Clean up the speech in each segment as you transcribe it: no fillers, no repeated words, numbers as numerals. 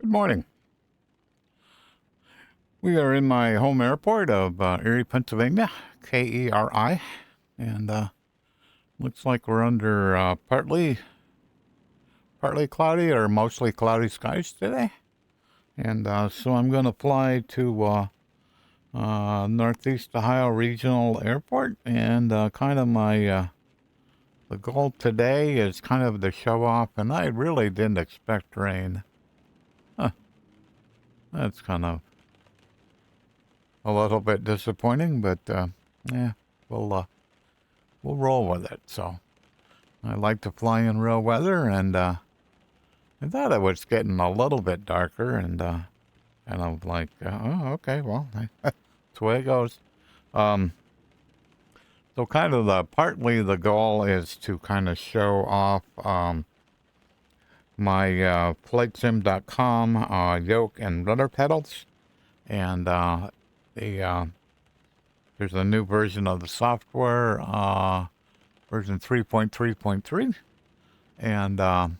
Good morning. We are in my home airport of Erie, Pennsylvania, K-E-R-I, and looks like we're under partly cloudy or mostly cloudy skies today. And so I'm going to fly to Northeast Ohio Regional Airport, and kind of my the goal today is kind of to show off, and I really didn't expect rain. Huh. That's kind of a little bit disappointing, but yeah, we'll roll with it. So I like to fly in real weather, and I thought it was getting a little bit darker, and kind of like, oh, okay, well, that's the way it goes. So kind of partly the goal is to kind of show off my FliteSim.com Yoke and Rudder pedals, and there's a new version of the software, version 3.3.3. And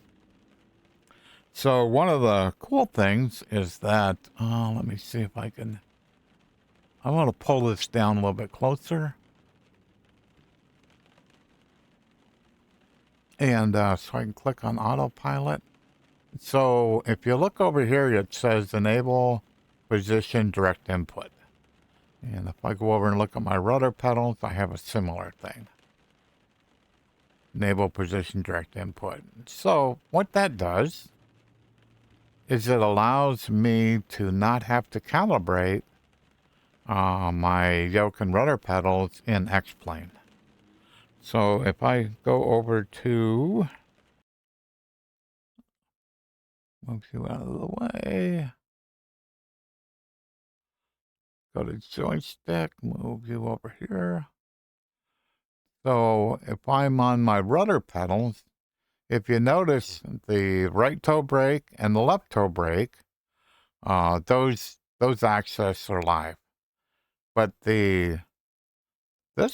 so one of the cool things is that, let me see if I want to pull this down a little bit closer. And so I can click on autopilot. So if you look over here, it says enable position direct input. And if I go over and look at my rudder pedals, I have a similar thing. Enable position direct input. So what that does is it allows me to not have to calibrate my yoke and rudder pedals in X-plane. So if I go over to, move you out of the way, go to joystick, move you over here. So if I'm on my rudder pedals, if you notice the right toe brake and the left toe brake, those access are live. But this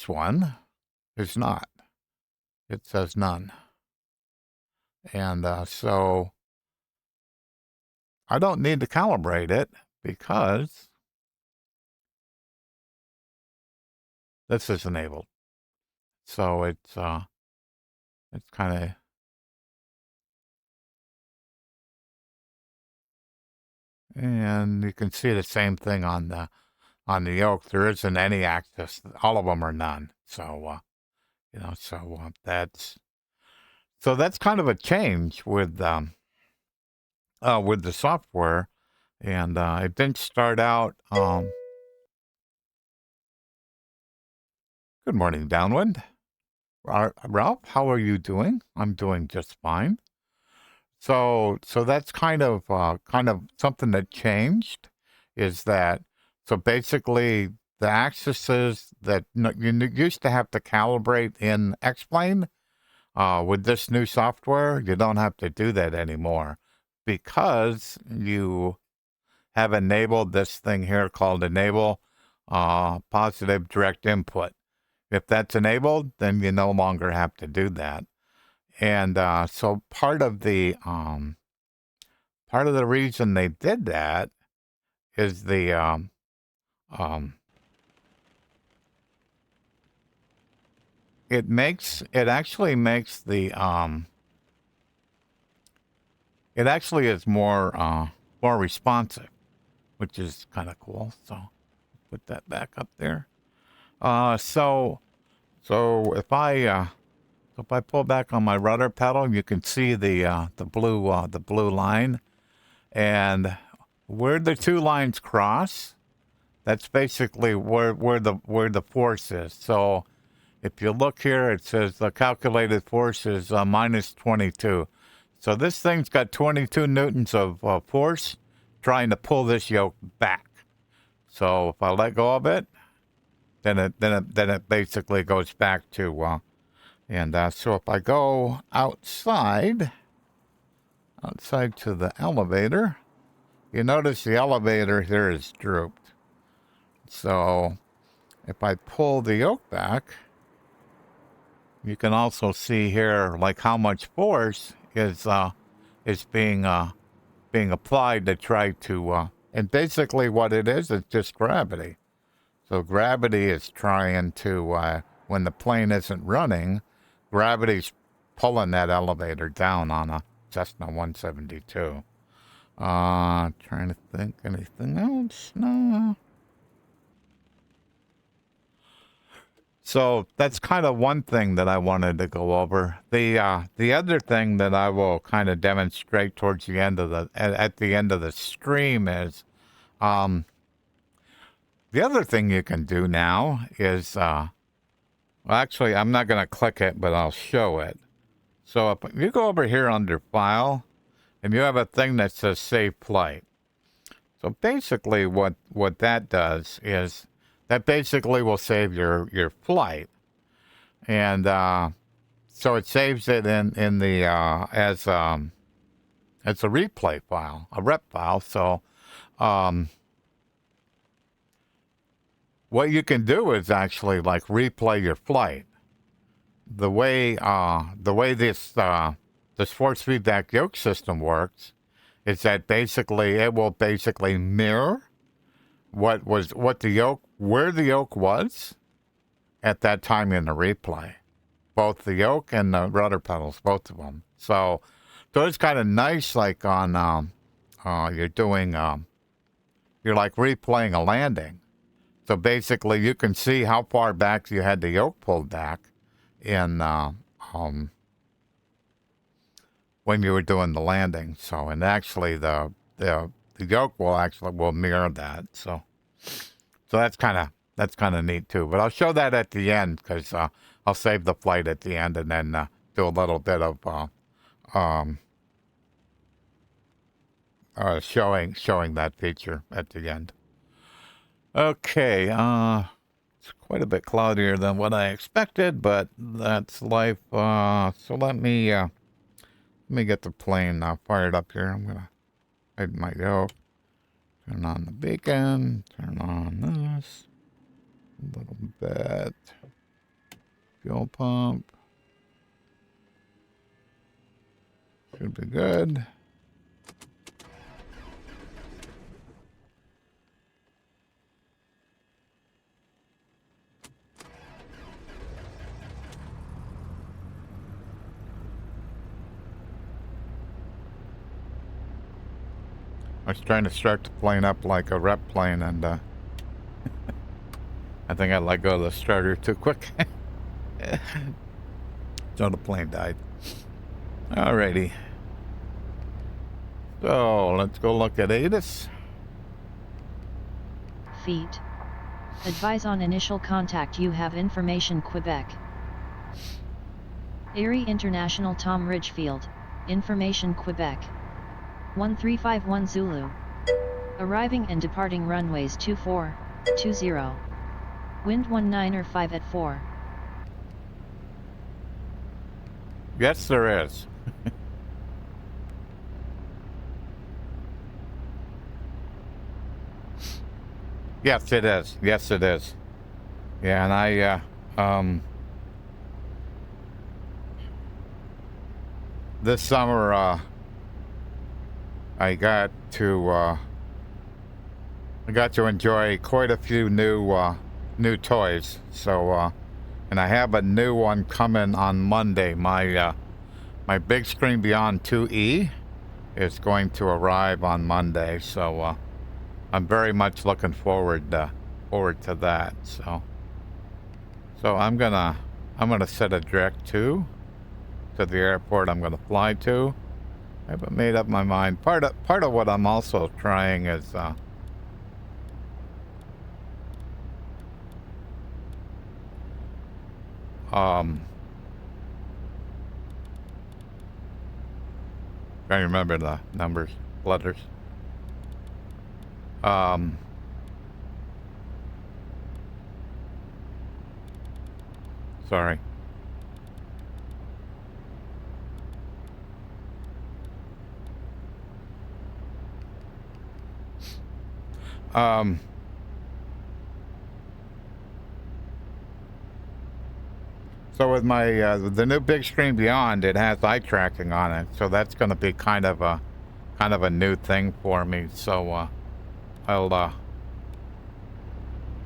one is not. It says none. And so I don't need to calibrate it because this is enabled. So it's kind of, and you can see the same thing on the yoke. There isn't any access. All of them are none. So that's kind of a change with the software, and it didn't start out. Good morning, Downwind. Ralph, how are you doing? I'm doing just fine. So that's kind of something that changed, is that, so basically the axes that you used to have to calibrate in X-plane, with this new software, you don't have to do that anymore, because you have enabled this thing here called enable positive direct input. If that's enabled, then you no longer have to do that. And so part of the reason they did that is it actually makes the it actually is more responsive, which is kind of cool. So put that back up there. So if I pull back on my rudder pedal, you can see the blue line, and where the two lines cross, that's basically where the force is. So if you look here, it says the calculated force is minus 22. So this thing's got 22 newtons of force trying to pull this yoke back. So if I let go of it, then it basically goes back to so if I go outside to the elevator, you notice the elevator here is drooped. So if I pull the yoke back, you can also see here like how much force is being being applied to try to, and basically what it is just gravity. So gravity is trying to, when the plane isn't running, gravity's pulling that elevator down on a Cessna 172. Trying to think anything else? No. So that's kind of one thing that I wanted to go over. The other thing that I will kind of demonstrate towards the end of at the end of the stream is, the other thing you can do now is, well, actually, I'm not going to click it, but I'll show it. So if you go over here under File, and you have a thing that says Save Flight. So basically what that does is that basically will save your flight. And so it saves it in the as a replay file, a rep file. So what you can do is actually like replay your flight. The way this force feedback yoke system works is that basically it will basically mirror where the yoke was at that time in the replay, both the yoke and the rudder pedals, both of them. So it's kind of nice, like on you're doing you're like replaying a landing. So basically, you can see how far back you had the yoke pulled back in when you were doing the landing. So, and actually the yoke will mirror that. So that's kind of neat too. But I'll show that at the end because I'll save the flight at the end and then do a little bit of showing that feature at the end. Okay, it's quite a bit cloudier than what I expected, but that's life. So let me get the plane fired up here. I'm gonna hide my yoke, turn on the beacon, turn on this a little bit, fuel pump, should be good. I was trying to start the plane up like a rep plane, and I think I let go of the starter too quick. So the plane died. Alrighty. So let's go look at ATIS. Feet. Advise on initial contact. You have information. Quebec. Erie International Tom Ridgefield. Information. Quebec. 1351 Zulu. Arriving and departing runways 2420. Wind 19 at 4. Yes, there is. Yes, it is. Yes, it is. Yeah, and I, this summer, I got to enjoy quite a few new toys. So, and I have a new one coming on Monday. My Bigscreen Beyond 2E is going to arrive on Monday. So, I'm very much looking forward to that. So I'm gonna set a direct to the airport I'm gonna fly to. I haven't made up my mind. Part of what I'm also trying is trying to remember the numbers, letters. Sorry. So with my the new Bigscreen Beyond, it has eye tracking on it, so that's going to be kind of a kind of a new thing for me. So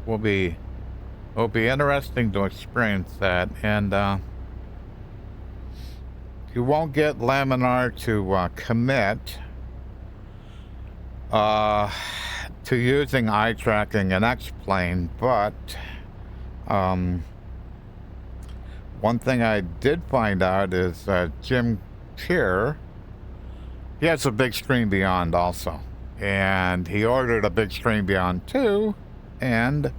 will be interesting to experience that. And you won't get Laminar to commit to using eye tracking and X-plane, but one thing I did find out is Jim Keir, he has a Bigscreen Beyond also, and he ordered a Bigscreen Beyond 2, and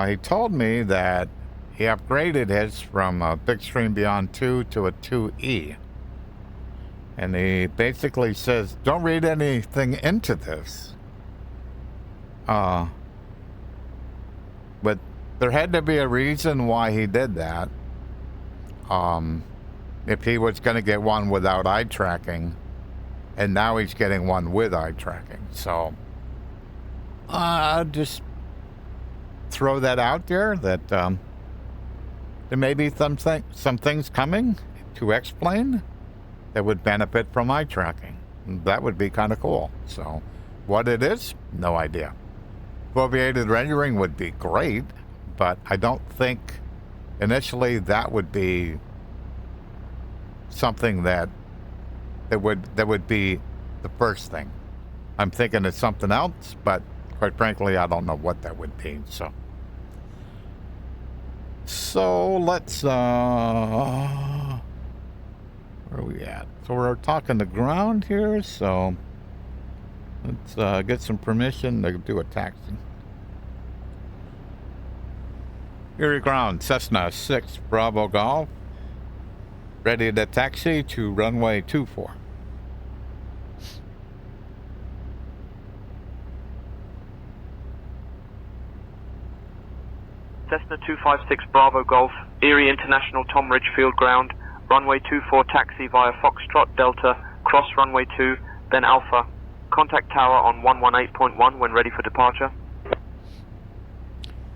he told me that he upgraded his from a Bigscreen Beyond 2 to a 2E. And he basically says, don't read anything into this. But there had to be a reason why he did that. If he was going to get one without eye tracking, and now he's getting one with eye tracking. So, just throw that out there that there may be some things coming to explain that would benefit from eye tracking. That would be kind of cool. So, what it is, no idea. Foveated rendering would be great, but I don't think initially that would be something that would be the first thing. I'm thinking it's something else, but quite frankly, I don't know what that would be. So let's where are we at? So we're talking the ground here, so let's get some permission to do a taxi. Erie ground, Cessna 6 Bravo Golf. Ready to taxi to runway 24. Cessna 256 Bravo Golf, Erie International Tom Ridge Field Ground, runway 24 taxi via Foxtrot Delta, cross runway 2, then Alpha. Contact tower on 118.1 when ready for departure.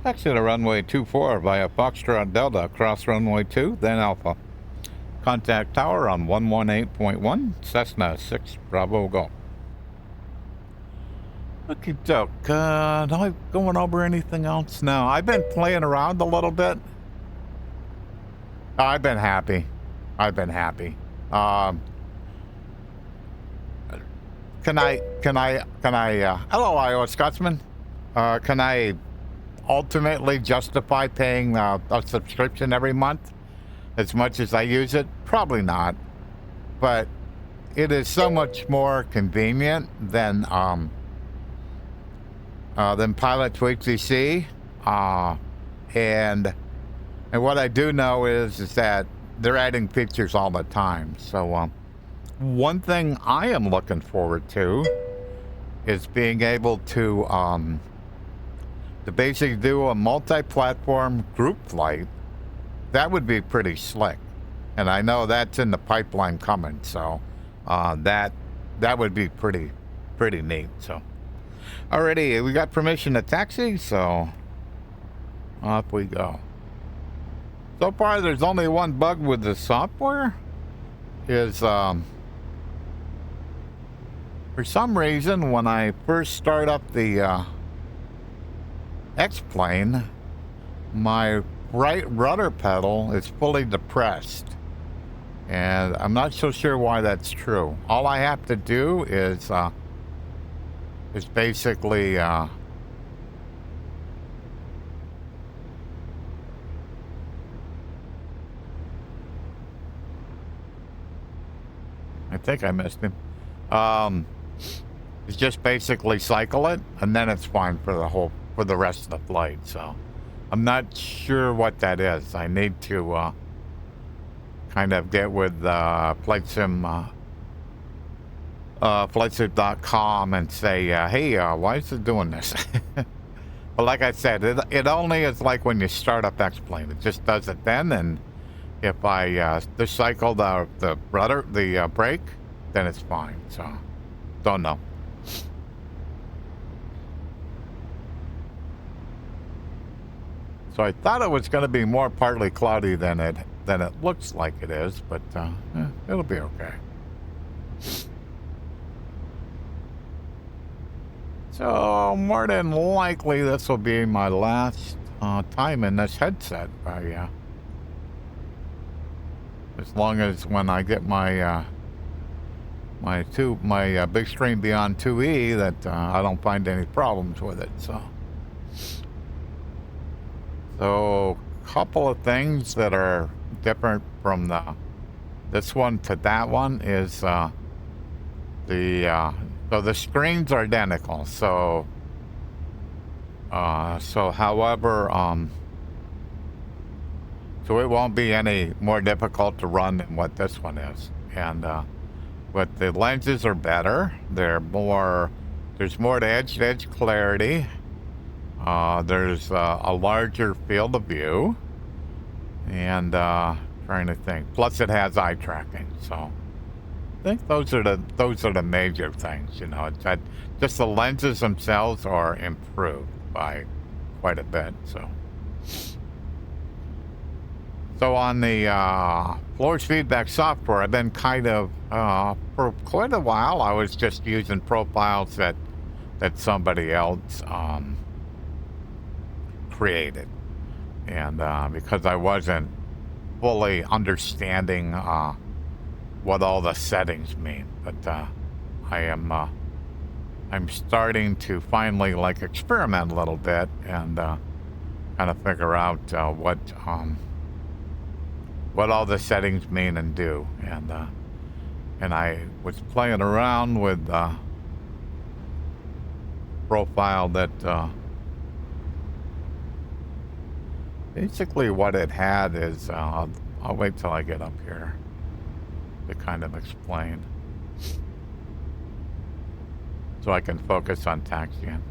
Taxi to runway 24 via Foxtrot Delta, cross runway 2, then Alpha. Contact tower on 118.1, Cessna 6 Bravo Golf. Okie doke. Am I going over anything else? No, I've been playing around a little bit. I've been happy. Can I, hello, iOS Scotsman. Can I ultimately justify paying a subscription every month as much as I use it? Probably not. But it is so much more convenient than Pilot to HCC. And what I do know is that they're adding features all the time. So one thing I am looking forward to is being able to basically do a multi-platform group flight. That would be pretty slick. And I know that's in the pipeline coming. So that would be pretty neat. So alrighty, we got permission to taxi, so off we go. So far, there's only one bug with the software. Is for some reason when I first start up the X-plane, my right rudder pedal is fully depressed, and I'm not so sure why that's true. All I have to do is basically I think I missed him. It's just basically cycle it, and then it's fine for the rest of the flight. So I'm not sure what that is. I need to kind of get with FliteSim, FliteSim.com and say, hey, why is it doing this? But like I said, it only is like when you start up X-plane. It just does it then, and if I just cycle the rudder, the brake, then it's fine. So, don't know. So I thought it was going to be more partly cloudy than it looks like it is, but it'll be okay. So more than likely, this will be my last time in this headset. As long as when I get my my Bigscreen Beyond 2E, that I don't find any problems with it. So a couple of things that are different from this one to that one is so the screens are identical. So however, so it won't be any more difficult to run than what this one is. And but the lenses are better. There's more to edge-to-edge clarity. There's a larger field of view, and trying to think. Plus, it has eye tracking. So I think those are the major things. You know, it's that just the lenses themselves are improved by quite a bit. So on the force feedback software, I've been kind of for quite a while. I was just using profiles that somebody else created, and because I wasn't fully understanding what all the settings mean, but I'm starting to finally like experiment a little bit and kind of figure out what all the settings mean and do, and I was playing around with profile that basically what it had is I'll wait till I get up here to kind of explain so I can focus on taxiing.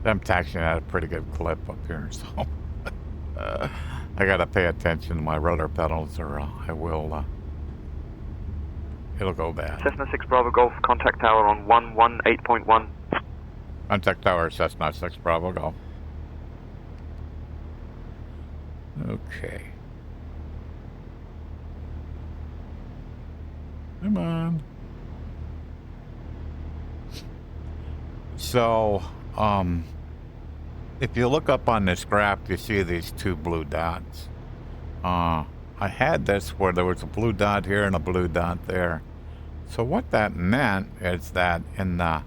I'm taxiing at a pretty good clip up here, so I gotta pay attention to my rudder pedals or I will it'll go bad. Cessna 6 Bravo Golf, contact tower on 118.1. Contact tower, Cessna 6 Bravo Golf. Okay. Come on. So, if you look up on this graph, you see these two blue dots. I had this where there was a blue dot here and a blue dot there. So what that meant is that in the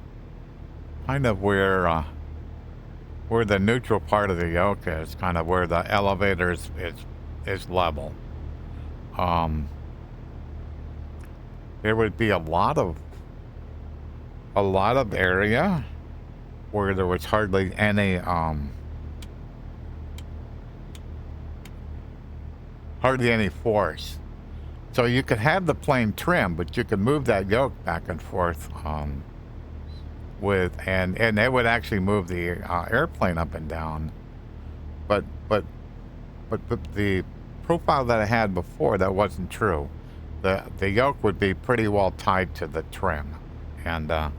kind of where the neutral part of the yoke is, kind of where the elevator is level, there would be a lot of area where there was hardly any force. So you could have the plane trim, but you could move that yoke back and forth and it would actually move the airplane up and down. But the profile that I had before, that wasn't true. The yoke would be pretty well tied to the trim, and that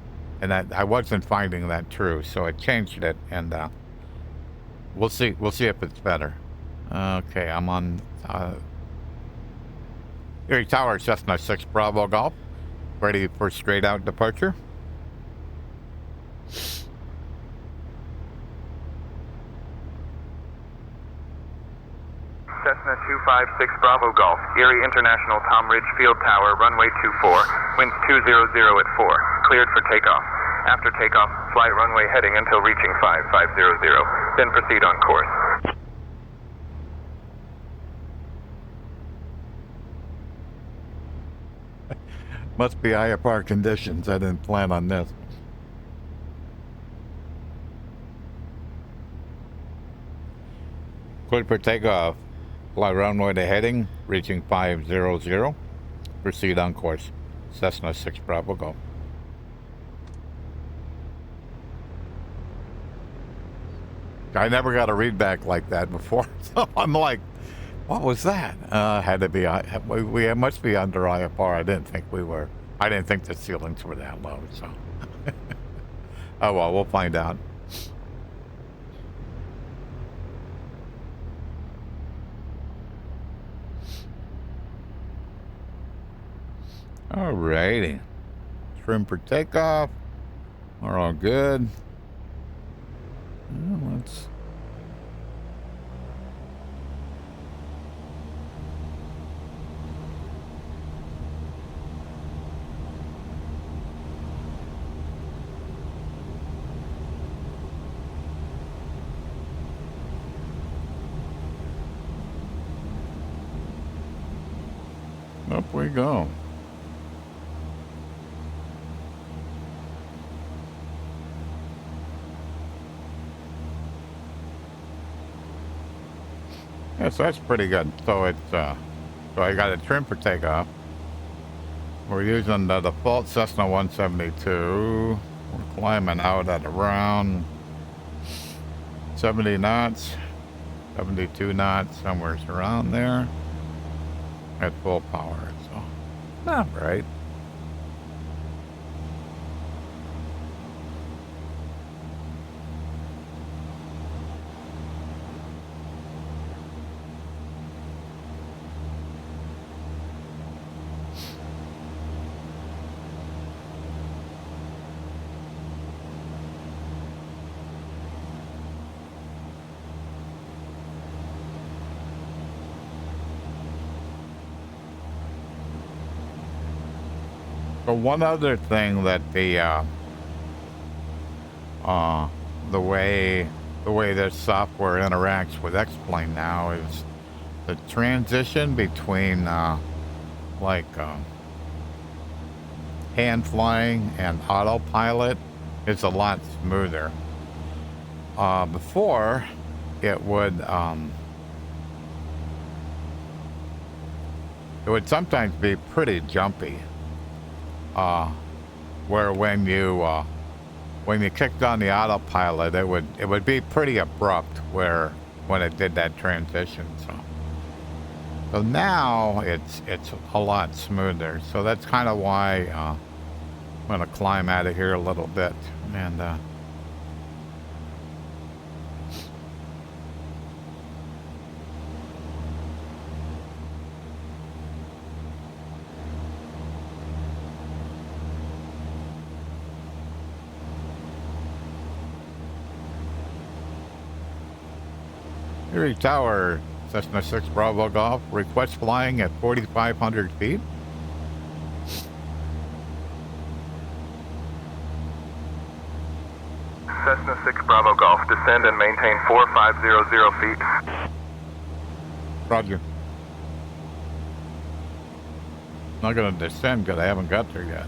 I wasn't finding that true. So I changed it, and we'll see if it's better. Okay, I'm on Erie Tower, Cessna 6 Bravo Golf, ready for straight out departure. Cessna 256 Bravo Golf, Erie International Tom Ridge Field Tower, runway 24, winds 200 at 4, cleared for takeoff. After takeoff, flight runway heading until reaching 5500, then proceed on course. Must be IFR conditions. I didn't plan on this. Cleared for takeoff. Fly runway to heading, reaching 500. Proceed on course. Cessna 6 Bravo Golf. I never got a readback like that before, so I'm like, what was that? Had to be, we must be under IFR. I didn't think we were. I didn't think the ceilings were that low, so. Oh well, we'll find out. Alrighty. Trim for takeoff. We're all good. Well, let's... Up we go. Yes, that's pretty good. So it's so I got a trim for takeoff. We're using the default Cessna 172. We're climbing out at around 70 knots, 72 knots, somewhere around there at full power. So not right. So one other thing that the way this software interacts with X-Plane now is the transition between hand flying and autopilot is a lot smoother. Before it would sometimes be pretty jumpy. Where when you kicked on the autopilot, it would be pretty abrupt when it did that transition. So now it's a lot smoother. So that's kind of why I'm gonna climb out of here a little bit and. Erie Tower, Cessna 6 Bravo Golf, request flying at 4,500 feet. Cessna 6 Bravo Golf, descend and maintain 4500 feet. Roger. Not gonna descend because I haven't got there yet.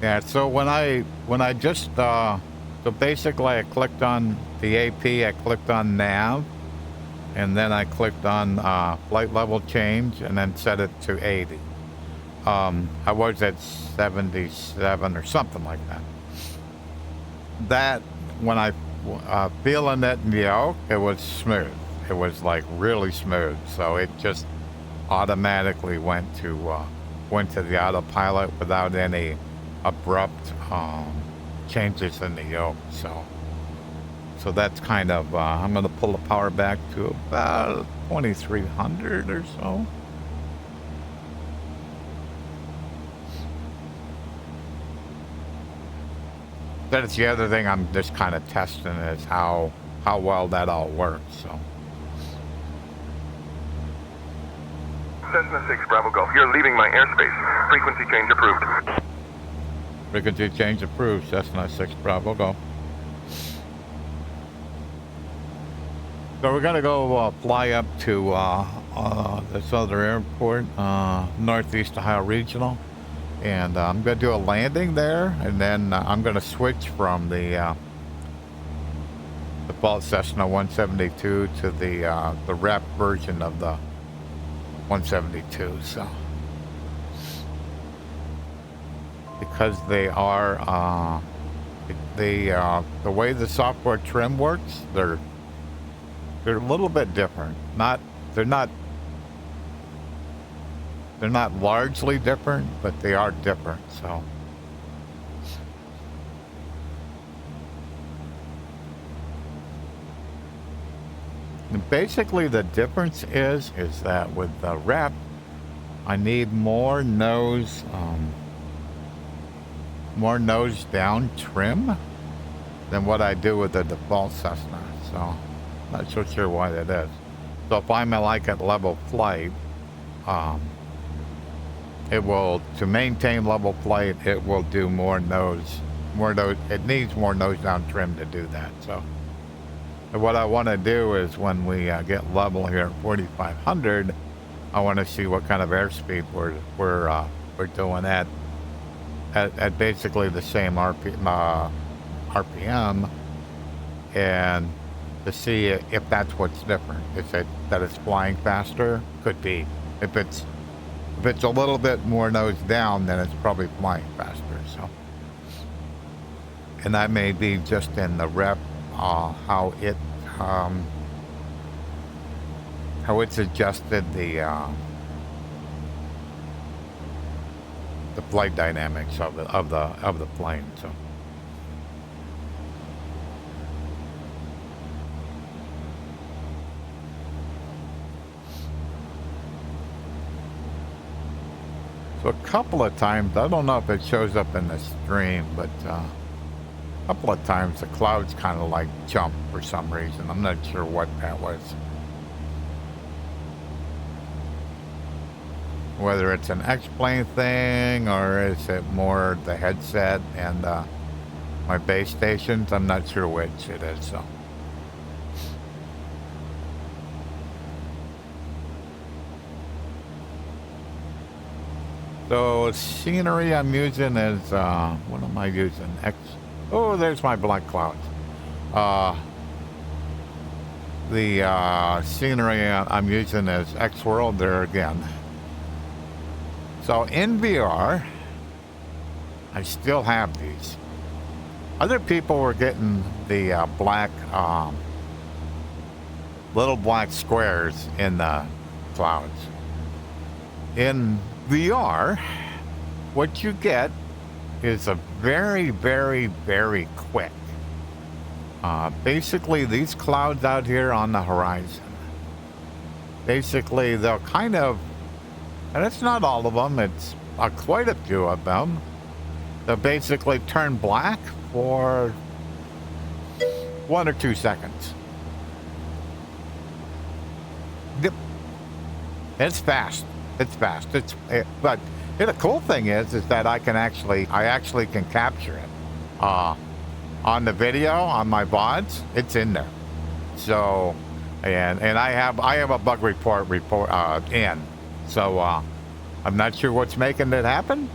Yeah, so when I just so basically I clicked on the AP, I clicked on nav, and then I clicked on flight level change, and then set it to 80. I was at 77 or something like that. That when I feeling it in the Yoke, it was smooth. It was like really smooth. So it just automatically went to the autopilot without any abrupt changes in the Yoke. So that's kind of I'm going to pull the power back to about 2300 or so. That's the other thing I'm just kind of testing is how well that all works. So Cessna 6 Bravo Golf, you're leaving my airspace. Frequency change approved. Frequency change approved, Cessna 6 Bravo Golf. So we're gonna go fly up to this other airport, Northeast Ohio Regional, and I'm gonna do a landing there, and then I'm gonna switch from the default Cessna 172 to the wrap version of the 172. So because they are the way the software trim works, they're a little bit different. They're not largely different, but they are different. So And basically, the difference is that with the rep, I need more nose down trim than what I do with the default Cessna. So, not so sure why that is. So if I'm like at level flight, it will, to maintain level flight, it will do it needs more nose down trim to do that. So what I want to do is when we get level here at 4,500, I want to see what kind of airspeed we're doing at basically the same RPM, and to see if that's what's different. Is it that it's flying faster? Could be. If it's a little bit more nose down, then it's probably flying faster. So, and that may be just in the rep, how it's adjusted the flight dynamics of the plane. So. So a couple of times, I don't know if it shows up in the stream, but a couple of times the clouds kind of like jump for some reason. I'm not sure what that was. Whether it's an X-plane thing or is it more the headset and my base stations, I'm not sure which it is. So. So scenery I'm using is, what am I using? Oh, there's my black clouds. The scenery I'm using is X-World there again. So in VR, I still have these. Other people were getting the black, little black squares in the clouds. In VR, what you get is a very, very, very quick. Basically, these clouds out here on the horizon, basically they'll kind of, and it's not all of them, it's quite a few of them, they'll basically turn black for 1 or 2 seconds. Yep. It's fast. It's fast. But the cool thing is that I actually can capture it on the video on my VODs. It's in there. So, and I have a bug report in. So I'm not sure what's making it happen,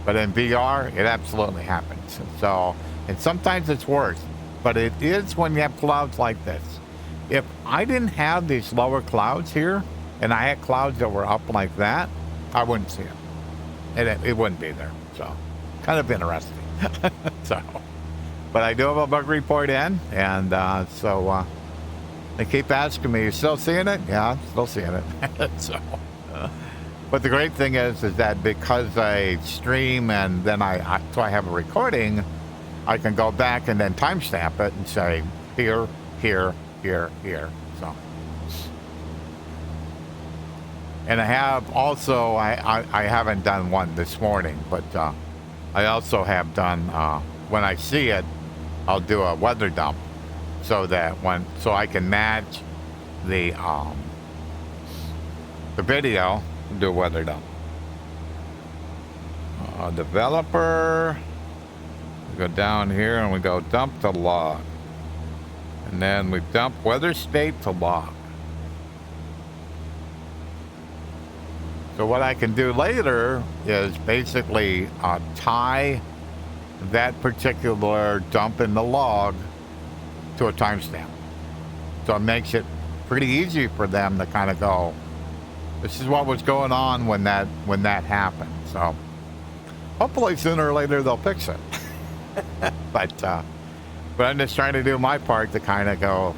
but in VR it absolutely happens. So, and sometimes it's worse, but it is when you have clouds like this. If I didn't have these lower clouds here, and I had clouds that were up like that, I wouldn't see them. It wouldn't be there. So, kind of interesting. So, but I do have a bug report in, and so they keep asking me, "You still seeing it?" Yeah, I'm still seeing it. So, but the great thing is that because I stream and then so I have a recording, I can go back and then timestamp it and say here, here, here, here. So. And I have also, I haven't done one this morning, but I also have done, when I see it, I'll do a weather dump so I can match the video and do a weather dump. Developer, we go down here and we go dump to log. And then we dump weather state to log. So what I can do later is basically tie that particular dump in the log to a timestamp. So it makes it pretty easy for them to kind of go, this is what was going on when that happened. So hopefully sooner or later they'll fix it. But I'm just trying to do my part to kind of go,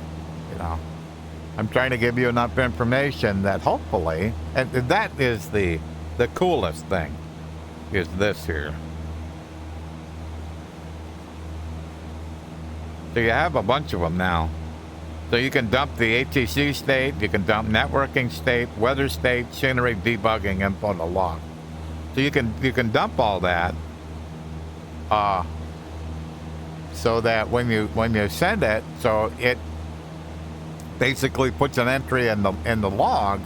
I'm trying to give you enough information that hopefully, and that is the coolest thing, is this here. So you have a bunch of them now. So you can dump the ATC state, you can dump networking state, weather state, generate debugging info to log. So you can dump all that, so that when you send it, so it basically puts an entry in the log,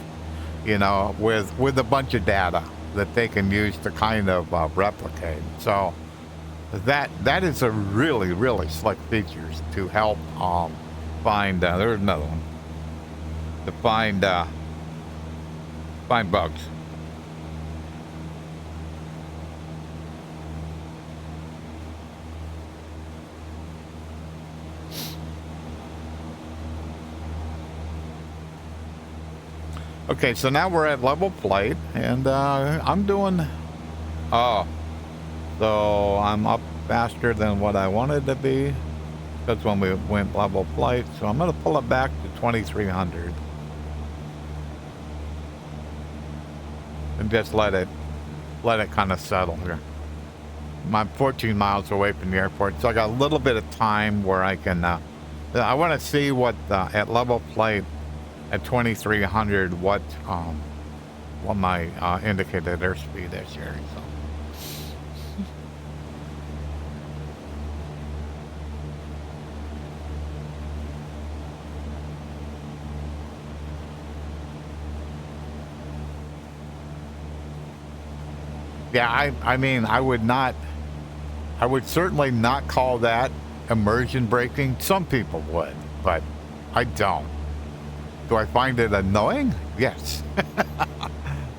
you know, with a bunch of data that they can use to kind of replicate. So that is a really slick feature to help find. There's another one to find bugs. Okay, so now we're at level flight, and I'm doing. Oh, so I'm up faster than what I wanted to be. That's when we went level flight. So I'm going to pull it back to 2300 and just let it kind of settle here. I'm 14 miles away from the airport, so I got a little bit of time where I can. I want to see what at level flight. At 2300, what my indicated airspeed is here. So. Yeah, I mean, I would certainly not call that immersion braking. Some people would, but I don't. Do I find it annoying? Yes.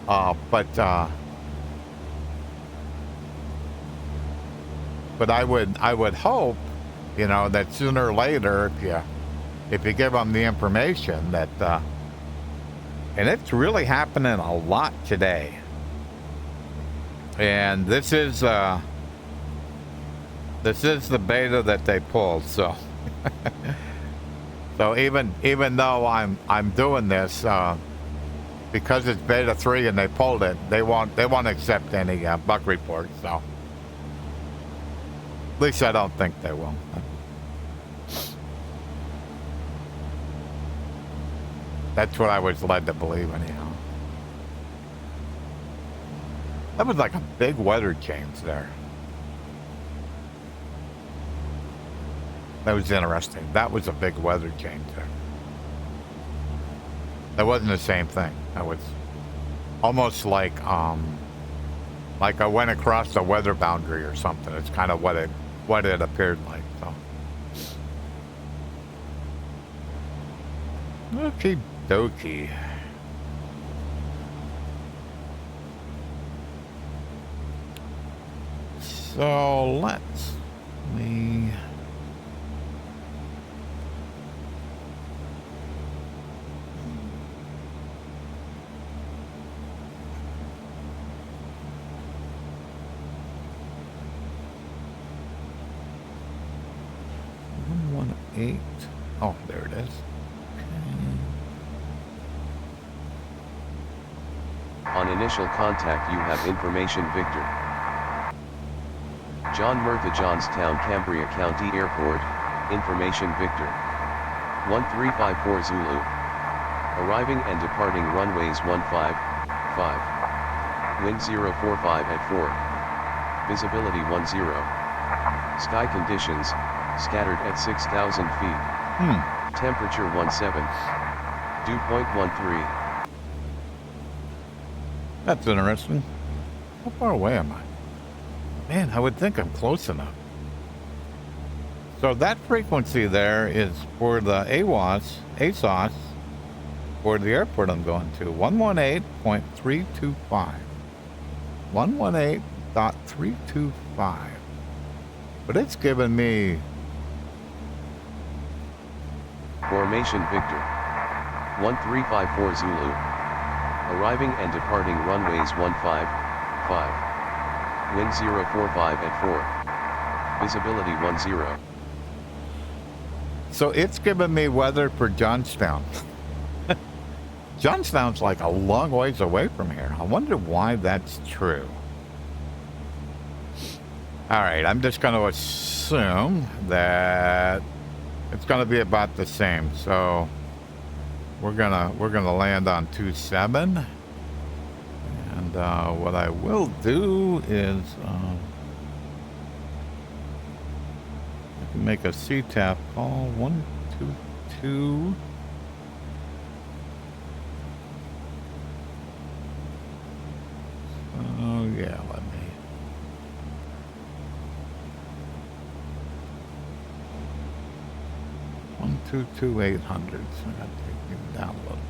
But I would hope, you know, that sooner or later, if you give them the information that, and it's really happening a lot today. And this is the beta that they pulled, so. So even though I'm doing this, because it's beta 3 and they pulled it, they won't accept any bug reports. So at least I don't think they will. That's what I was led to believe anyhow. That was like a big weather change there. That was interesting. That was a big weather change there. That wasn't the same thing. That was almost like I went across the weather boundary or something. It's kind of what it appeared like. So. Okie dokie. So let's me. Oh, there it is. Okay. On initial contact you have information Victor. John Murtha, Johnstown, Cambria County Airport, information Victor. 1354 Zulu. Arriving and departing runways 155. Wind 045 at 4. Visibility 10. Sky conditions, scattered at 6,000 feet. Temperature 17. Dew point 13. That's interesting. How far away am I? Man, I would think I'm close enough. So that frequency there is for the ASOS for the airport I'm going to. 118.325. 118.325. But it's giving me Formation Victor. 1354 Zulu. Arriving and departing runways 155. Wind 045 at 4. Visibility 10. So it's giving me weather for Johnstown. Johnstown's like a long ways away from here. I wonder why that's true. All right, I'm just going to assume that it's gonna be about the same. So we're gonna land on 27, and what I will do is I can make a CTAP call 122. Oh yeah, let me. One, 2, 800. So I got to take him down a little bit.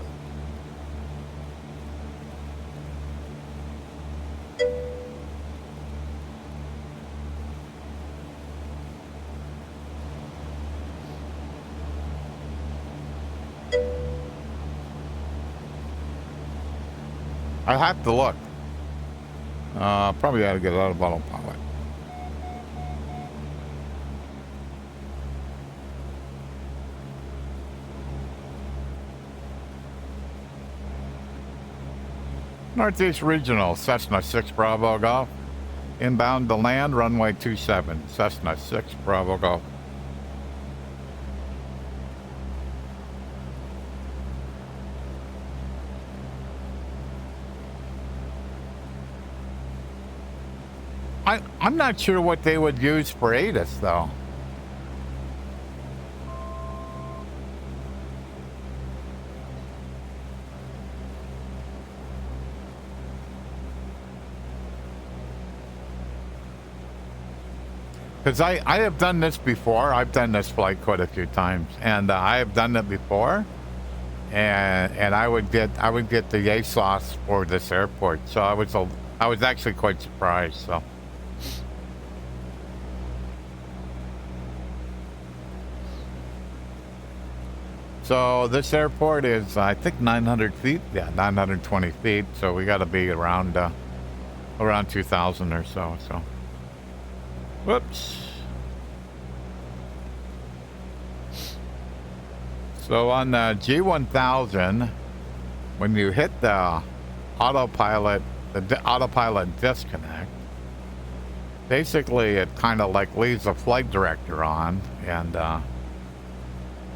I have to look. Probably got to get out of autopilot. Northeast Regional, Cessna 6 Bravo Golf. Inbound to land, runway 27, Cessna 6 Bravo Golf. I'm not sure what they would use for ATIS though. Because I have done this before. I've done this flight quite a few times, and I have done it before. And I would get the ASOS for this airport, so I was actually quite surprised. So this airport is, I think, 900 feet. Yeah, 920 feet. So we got to be around 2,000 or so. So. Whoops. So on the G1000, when you hit the autopilot disconnect, basically it kind of like leaves the flight director on, and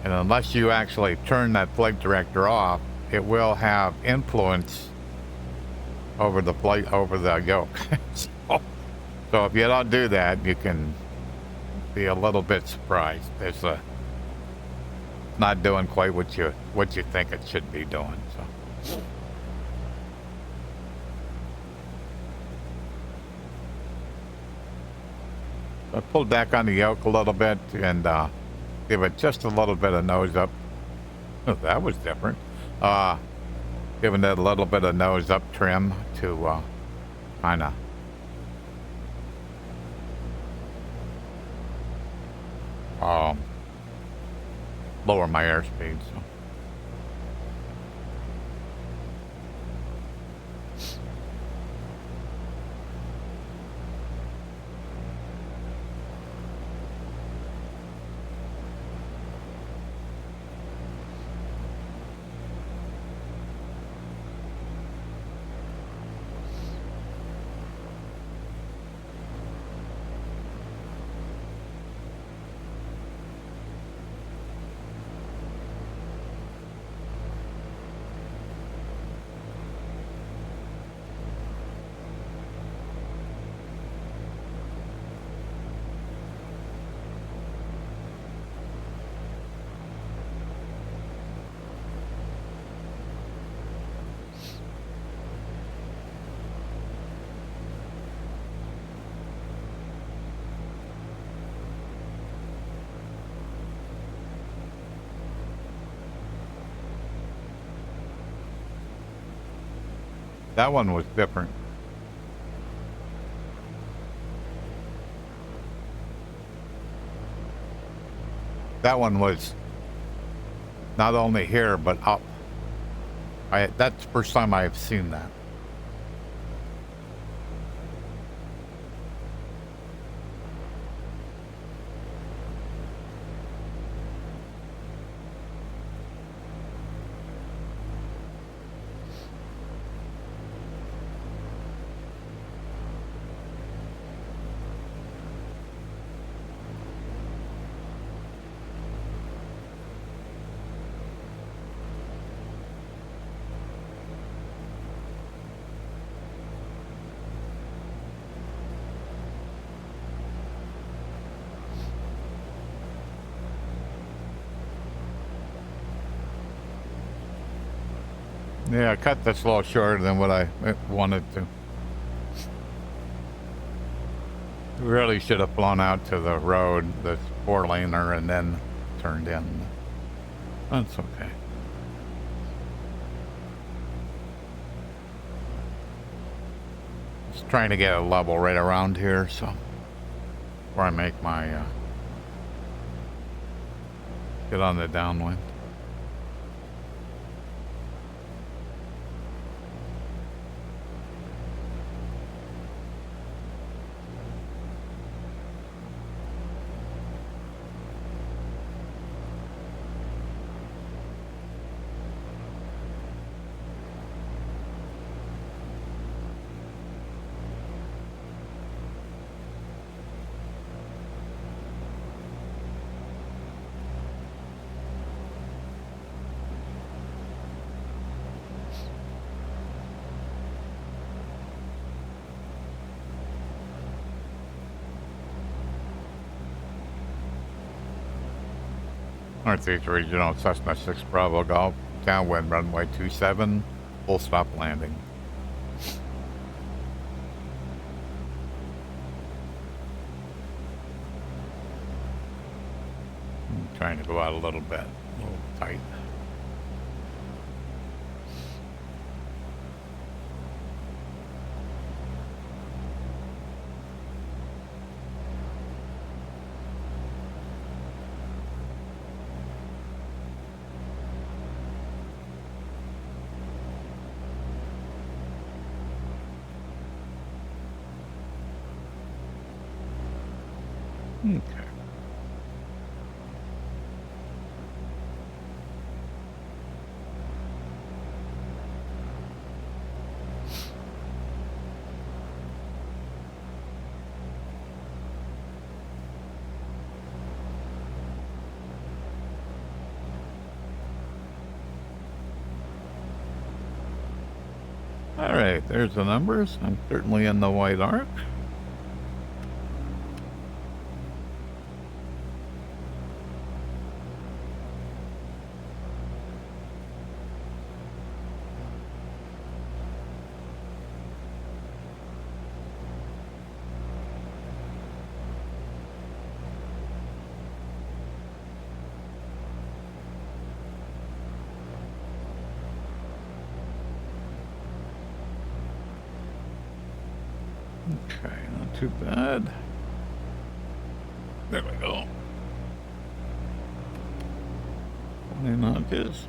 unless you actually turn that flight director off, it will have influence over the yoke. So if you don't do that, you can be a little bit surprised. It's not doing quite what you think it should be doing. So. I pulled back on the yoke a little bit and give it just a little bit of nose up. Oh, that was different. Giving it a little bit of nose up trim to kind of lower my airspeed. So. That one was different. That one was not only here, but up. That's the first time I've seen that. Yeah, I cut this a little shorter than what I wanted to. Really should have flown out to the road, the 4-laner, and then turned in. That's okay. Just trying to get a level right around here, so before I make my get on the downwind. Northeast Regional Cessna 6 Bravo Golf, downwind runway 27, full stop landing. I'm trying to go out a little bit, a little tight. Okay. All right, there's the numbers. I'm certainly in the white arc. Okay, not too bad. There we go. 20 notches.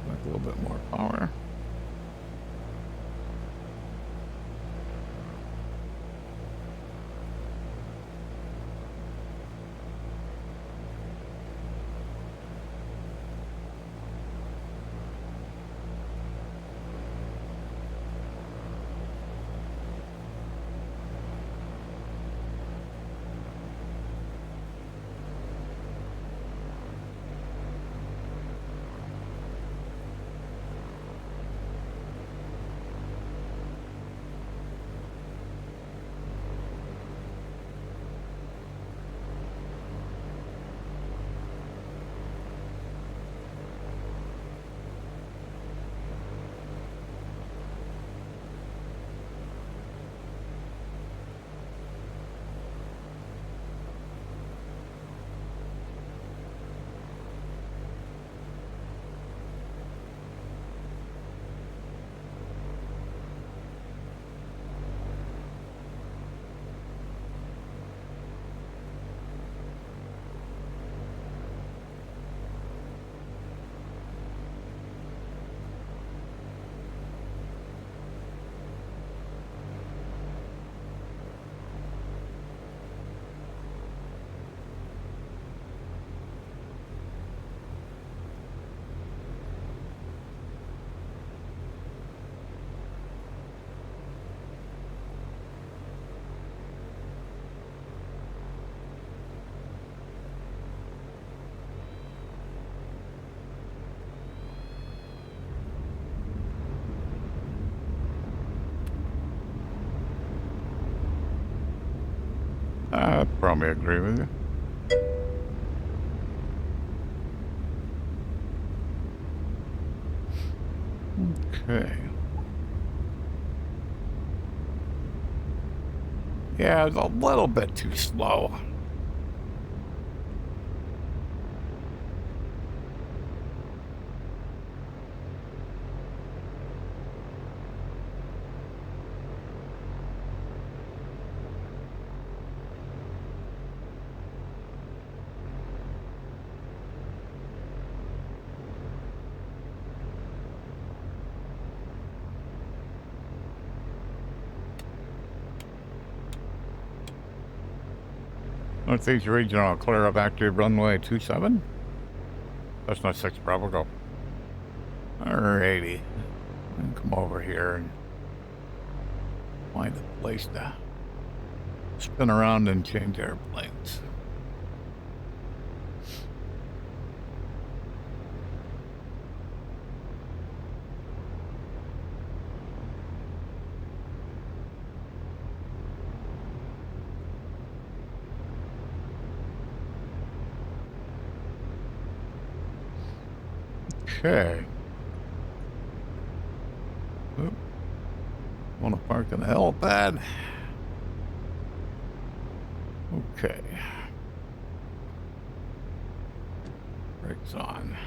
Like a little bit more power. I probably agree with you. Okay. Yeah, it's a little bit too slow. Northeast Regional, clear up active runway 27. That's not 6 Bravo, go. Alrighty. Come over here and find a place to spin around and change airplanes. Okay. Oop. Want to park in the helipad? Okay. Brakes on.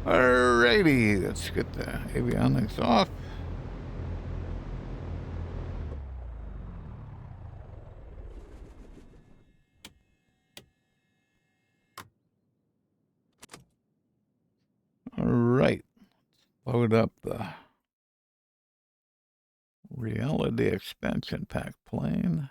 Alrighty, let's get the avionics off. Alright. Load up the reality expansion pack plane.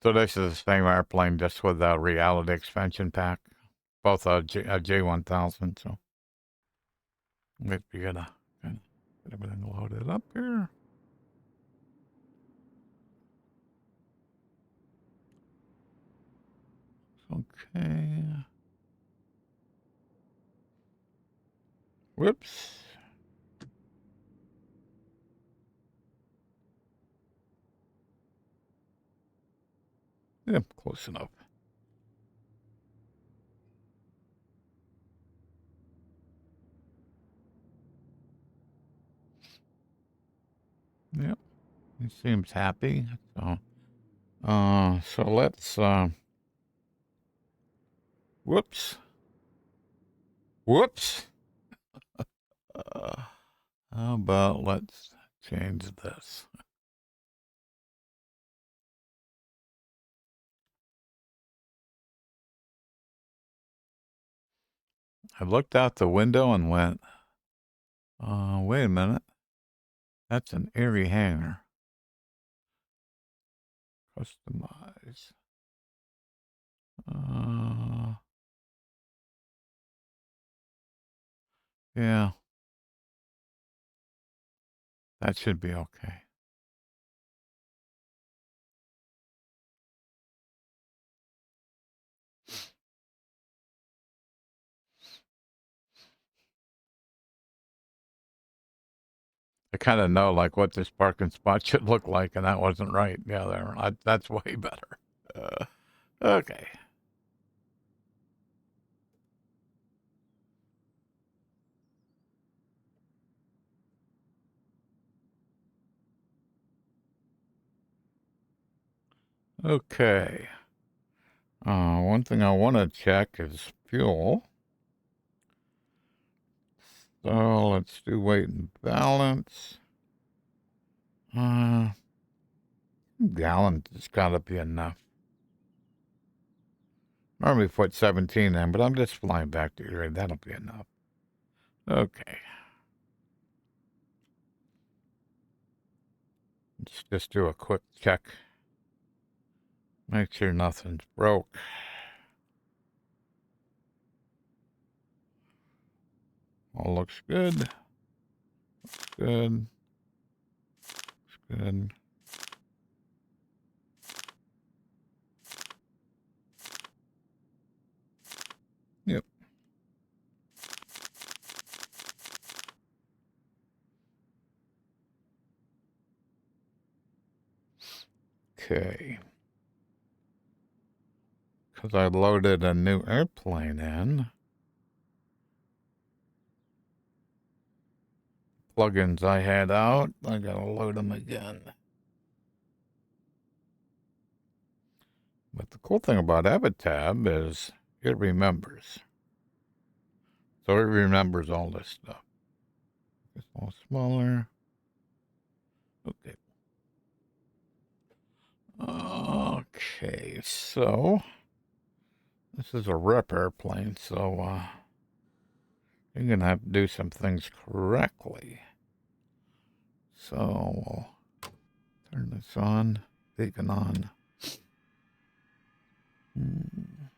So this is the same airplane, just with the reality expansion pack. Both a J1000, so we'd be gonna get everything loaded up here. Okay. Whoops. Yeah, close enough. Yep. He seems happy. So let's whoops. Whoops. How about let's change this? I looked out the window and went, wait a minute. That's an airy hangar. Customize. Yeah. That should be okay. I kind of know like what this parking spot should look like, and that wasn't right. Yeah, that's way better. Okay. Okay. One thing I want to check is fuel. So let's do weight and balance. Gallons has got to be enough. Normally put 17 in, but I'm just flying back to here. That'll be enough. Okay. Let's just do a quick check. Make sure nothing's broke. All looks good. Looks good. Looks good. Yep. Okay. Because I loaded a new airplane in. Plugins I had out, I gotta load them again. But the cool thing about Avatab is it remembers. So it remembers all this stuff. It's all smaller. Okay. Okay, so this is a rep airplane, so you're gonna have to do some things correctly. So we'll turn this on, beacon on. And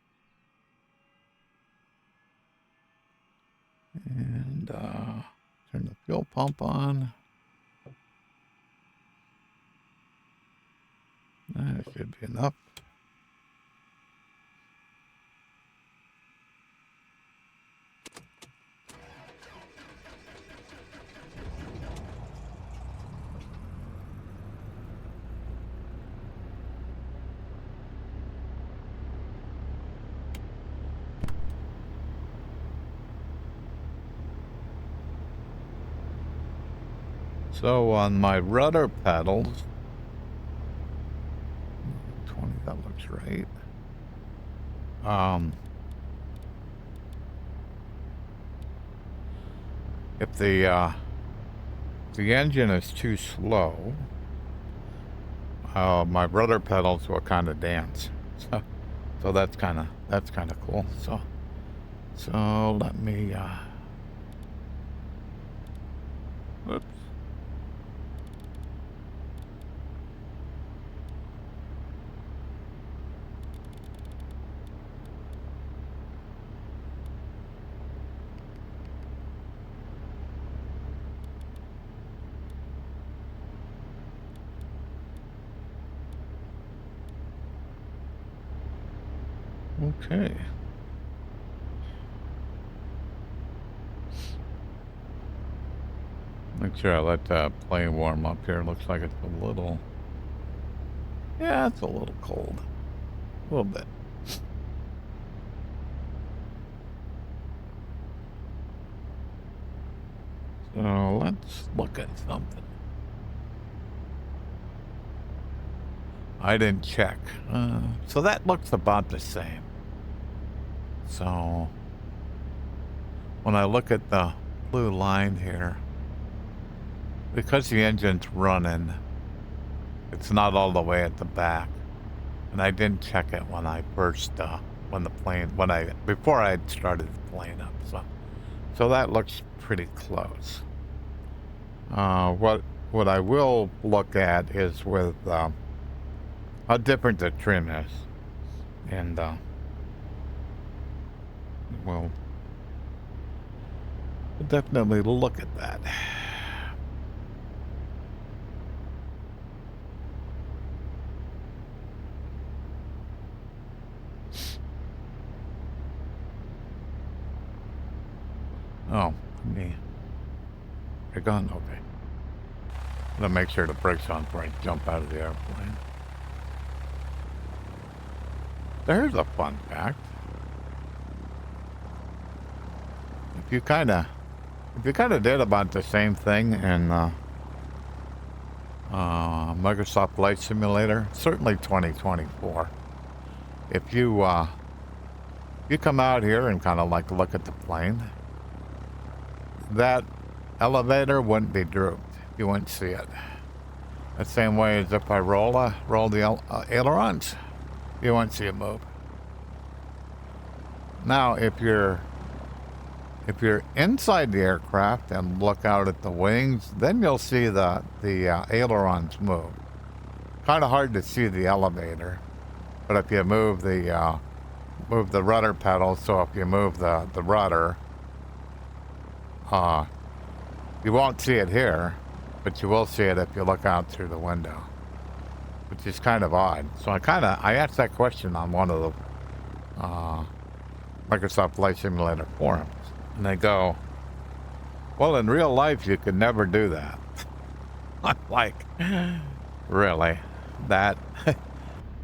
turn the fuel pump on. That should be enough. So on my rudder pedals, 20, that looks right. If the engine is too slow, my rudder pedals will kind of dance. So that's kind of cool. So let me whoops. Okay. Make sure I let the plane warm up here. Looks like it's a little, yeah, it's a little cold. A little bit. So let's look at something. I didn't check. So that looks about the same. So when I look at the blue line here, because the engine's running, it's not all the way at the back. And I didn't check it when I first, before I had started the plane up. So that looks pretty close. What I will look at is with how different the trim is. And we'll definitely look at that. Oh, they're gone? Okay. I'm gonna make sure the brakes on before I jump out of the airplane. There's a fun fact. If you kind of did about the same thing in Microsoft Flight Simulator, certainly 2024. If you come out here and kind of like look at the plane, that elevator wouldn't be drooped. You wouldn't see it. The same way as if I roll the ailerons, you won't see it move. Now, if you're inside the aircraft and look out at the wings, then you'll see the ailerons move. Kind of hard to see the elevator, but if you move the rudder pedal, so if you move the rudder, you won't see it here, but you will see it if you look out through the window, which is kind of odd. So I asked that question on one of the Microsoft Flight Simulator forums, and they go, well, in real life you could never do that. I'm like, really? that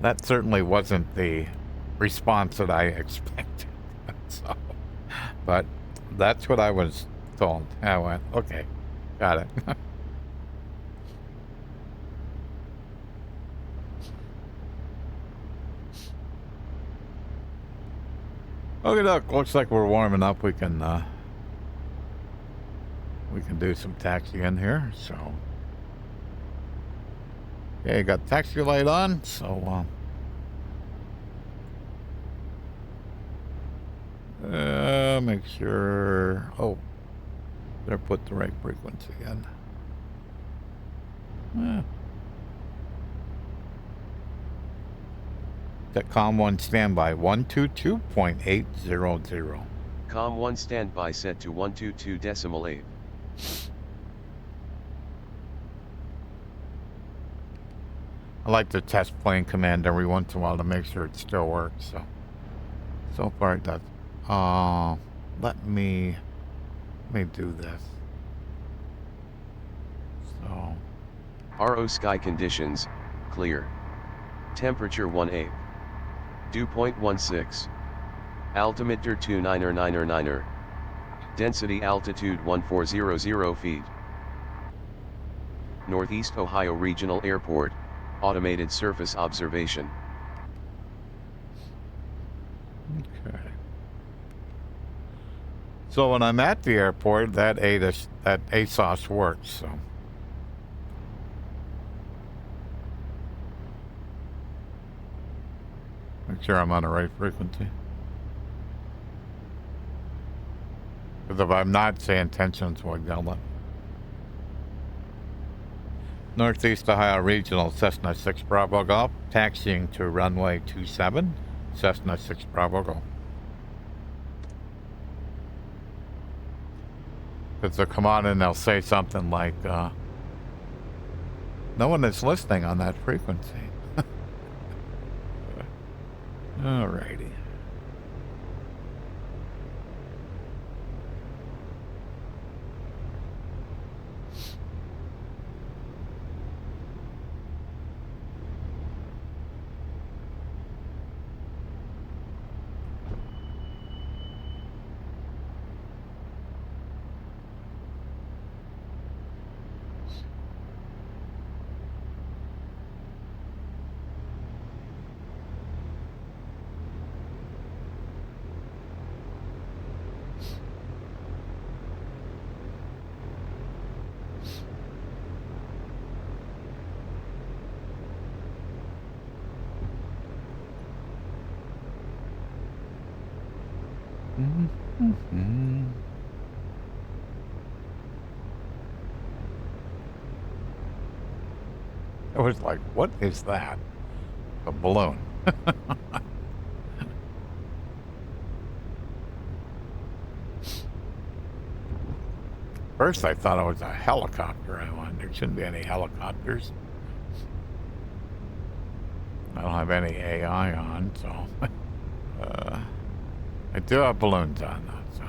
that certainly wasn't the response that I expected. So, but that's what I was told. I went, okay, got it. Okay, look, looks like we're warming up. We can do some taxiing here. So, okay, got taxi light on. So, make sure. Oh, better put the right frequency in. Com 1 standby 122.800. Com 1 standby set to 122.8. I like to test plane command every once in a while to make sure it still works. So far it does. Let me do this. So RO sky conditions, clear. Temperature 18. Dew point 16. Altimeter 29er. Density altitude 1400 feet. Northeast Ohio Regional Airport, automated surface observation. okay. So when I'm at the airport, that ASOS works. So. Make sure I'm on the right frequency. Because if I'm not, SayIntentions will yell it. Northeast Ohio Regional Cessna 6 Bravo Golf, taxiing to runway 27, Cessna 6 Bravo Golf. Because they'll come on and they'll say something like, no one is listening on that frequency. Alrighty. I was like, what is that? A balloon. First I thought it was a helicopter. I went, there shouldn't be any helicopters. I don't have any AI on, so I do have balloons on though, so.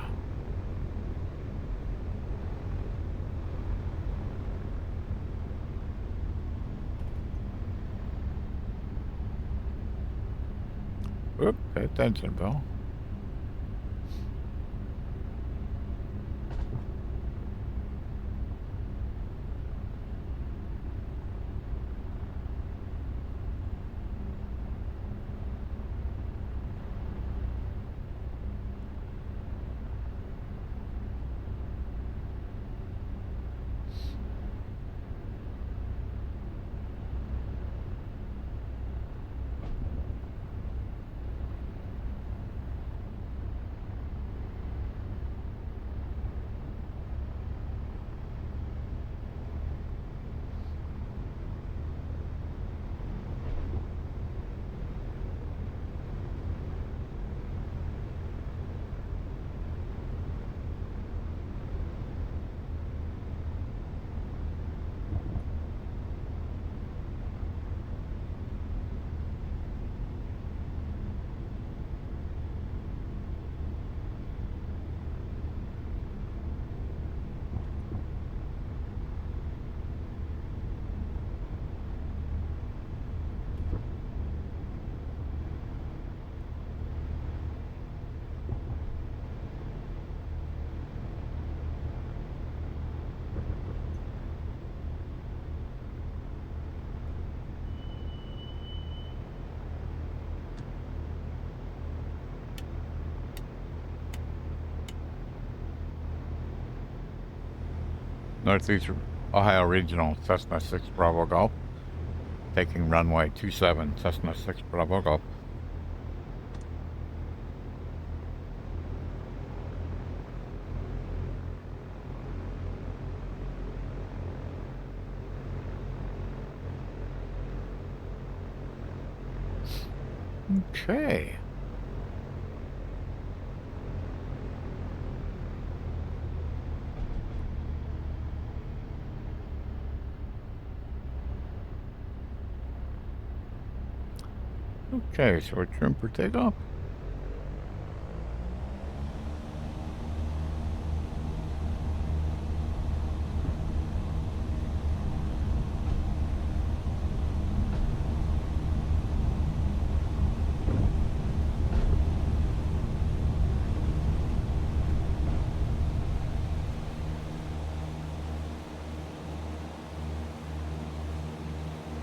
Whoop, pay attention, Bill. Northeast Ohio Regional, Cessna 6 Bravo Golf. Taking runway 27, Cessna 6 Bravo Golf. Okay. Okay, so we're trim for takeoff.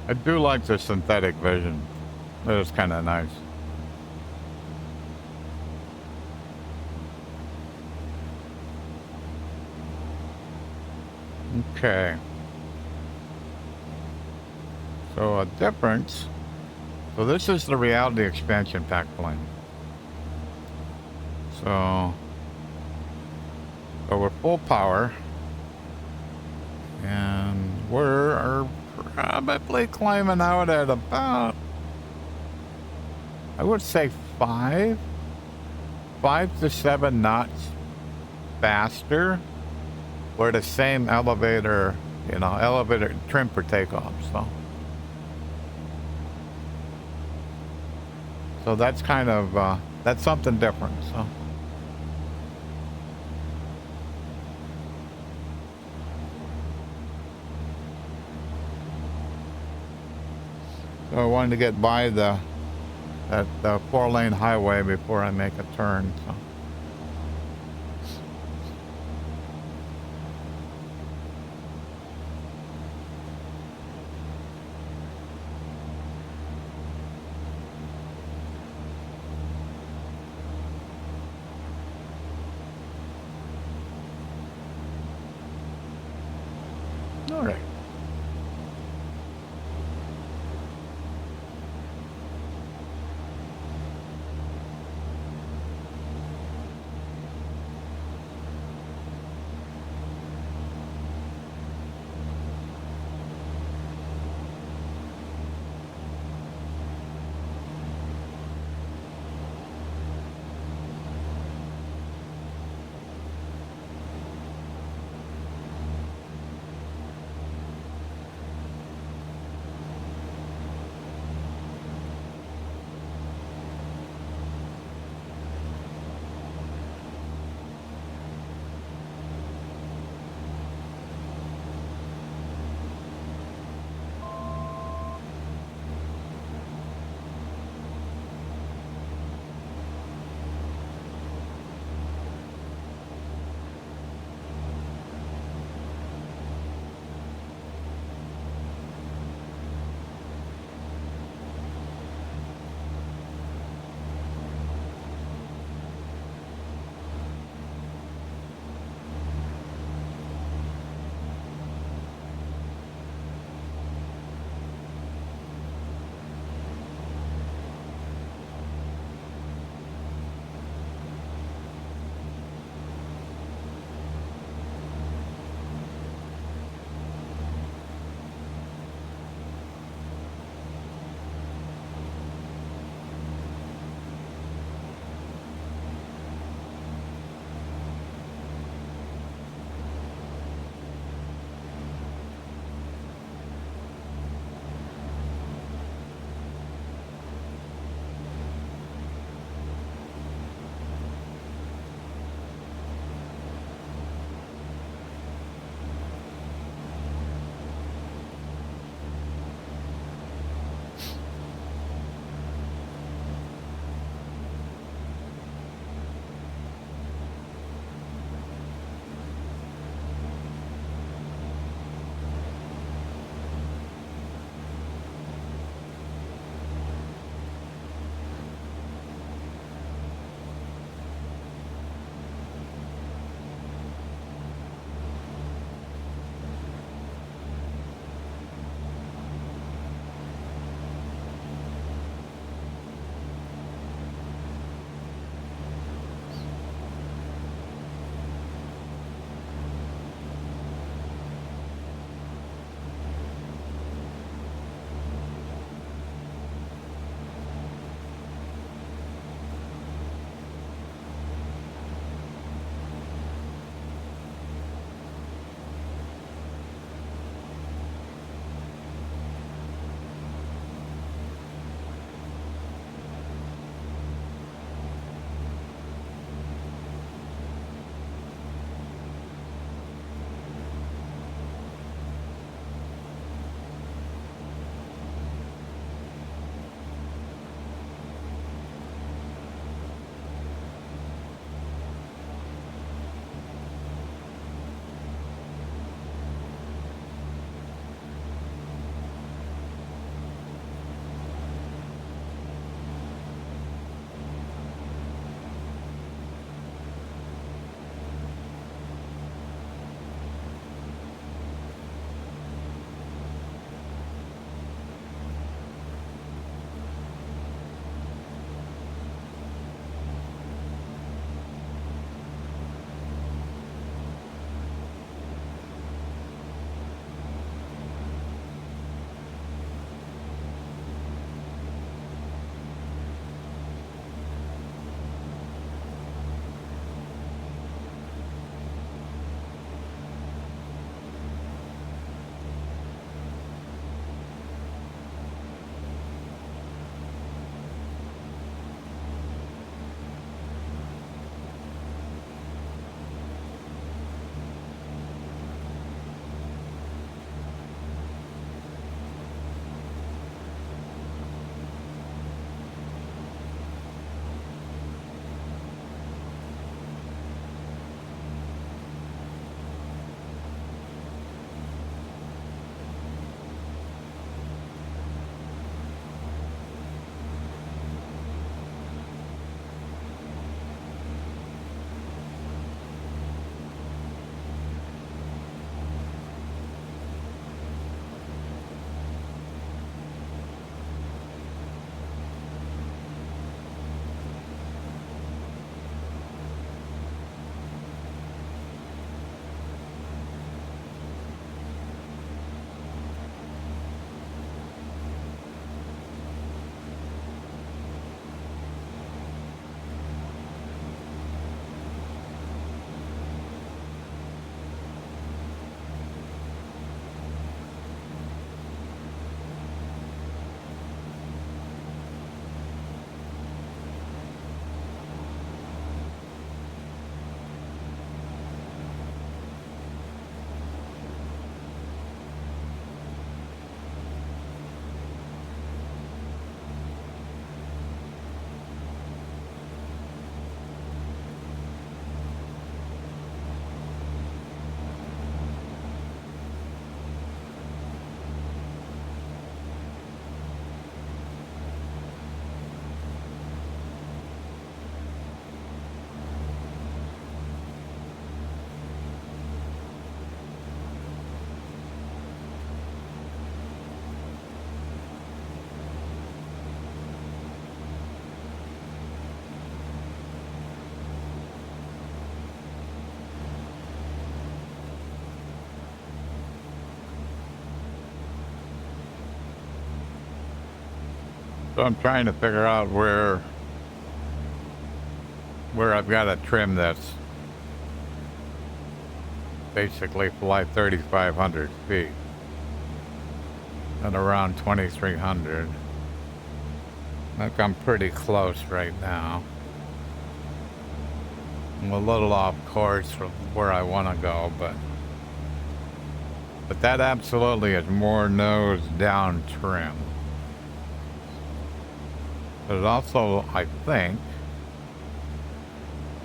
I do like the synthetic vision. It is kind of nice. Okay. So a difference. So this is the reality expansion pack plane. So we're full power. And we're probably climbing out at about, I would say 5 to 7 knots faster. We're the same elevator, elevator trim for takeoff. So that's kind of, that's something different. So I wanted to get by that 4-lane highway before I make a turn. So. All right. So I'm trying to figure out where I've got to trim this. Basically fly 3,500 feet at around 2,300. I think I'm pretty close right now. I'm a little off course from where I want to go, but that absolutely is more nose down trim. But it also, I think,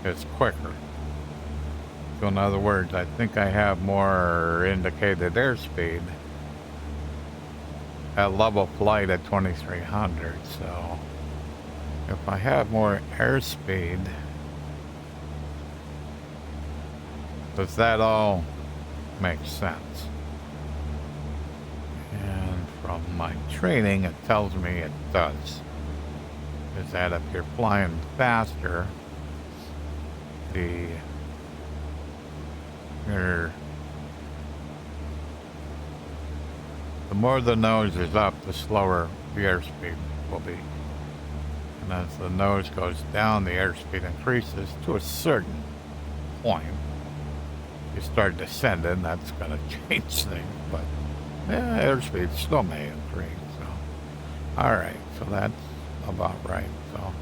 is quicker. So in other words, I think I have more indicated airspeed at level flight at 2,300. So if I have more airspeed, does that all make sense? And from my training, it tells me it does. Is that if you're flying faster, the more the nose is up, the slower the airspeed will be. And as the nose goes down, the airspeed increases to a certain point. You start descending, that's going to change things, but yeah, airspeed still may increase. So, all right, so that's about right. So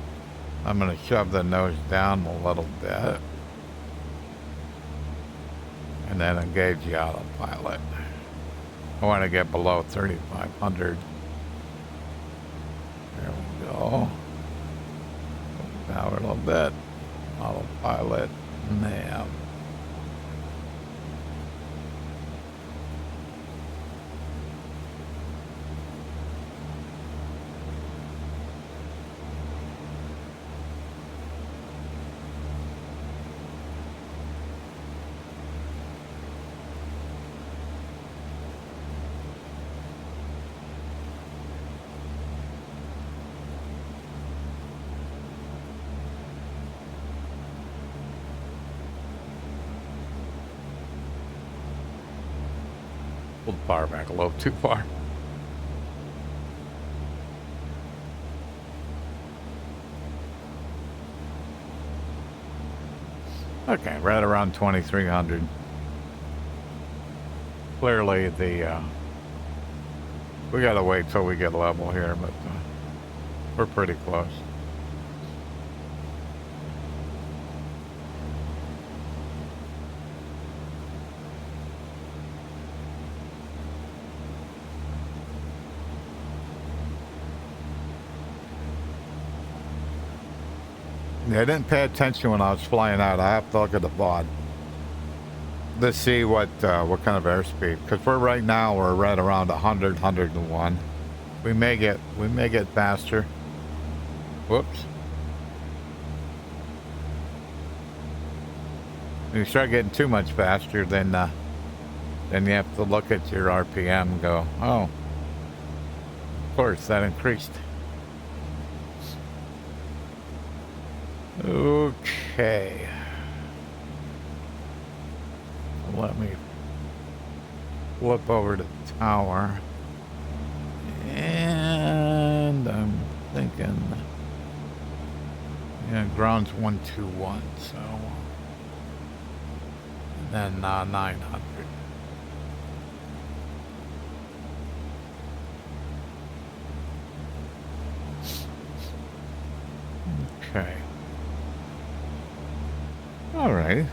I'm going to shove the nose down a little bit and then engage the autopilot. I want to get below 3,500. There we go. Power a little bit. Autopilot. Nav. Pull the power back a little too far. Okay, right around 2,300. Clearly we gotta wait till we get level here, but we're pretty close. Yeah, I didn't pay attention when I was flying out. I have to look at the VOD to see what kind of airspeed. Because we're right around 100, 101. We may get faster. Whoops. When you start getting too much faster, then you have to look at your RPM and go, oh, of course that increased. Okay. Let me flip over to the tower. And I'm thinking, yeah, ground's 121, so. And then 900. Okay. All right.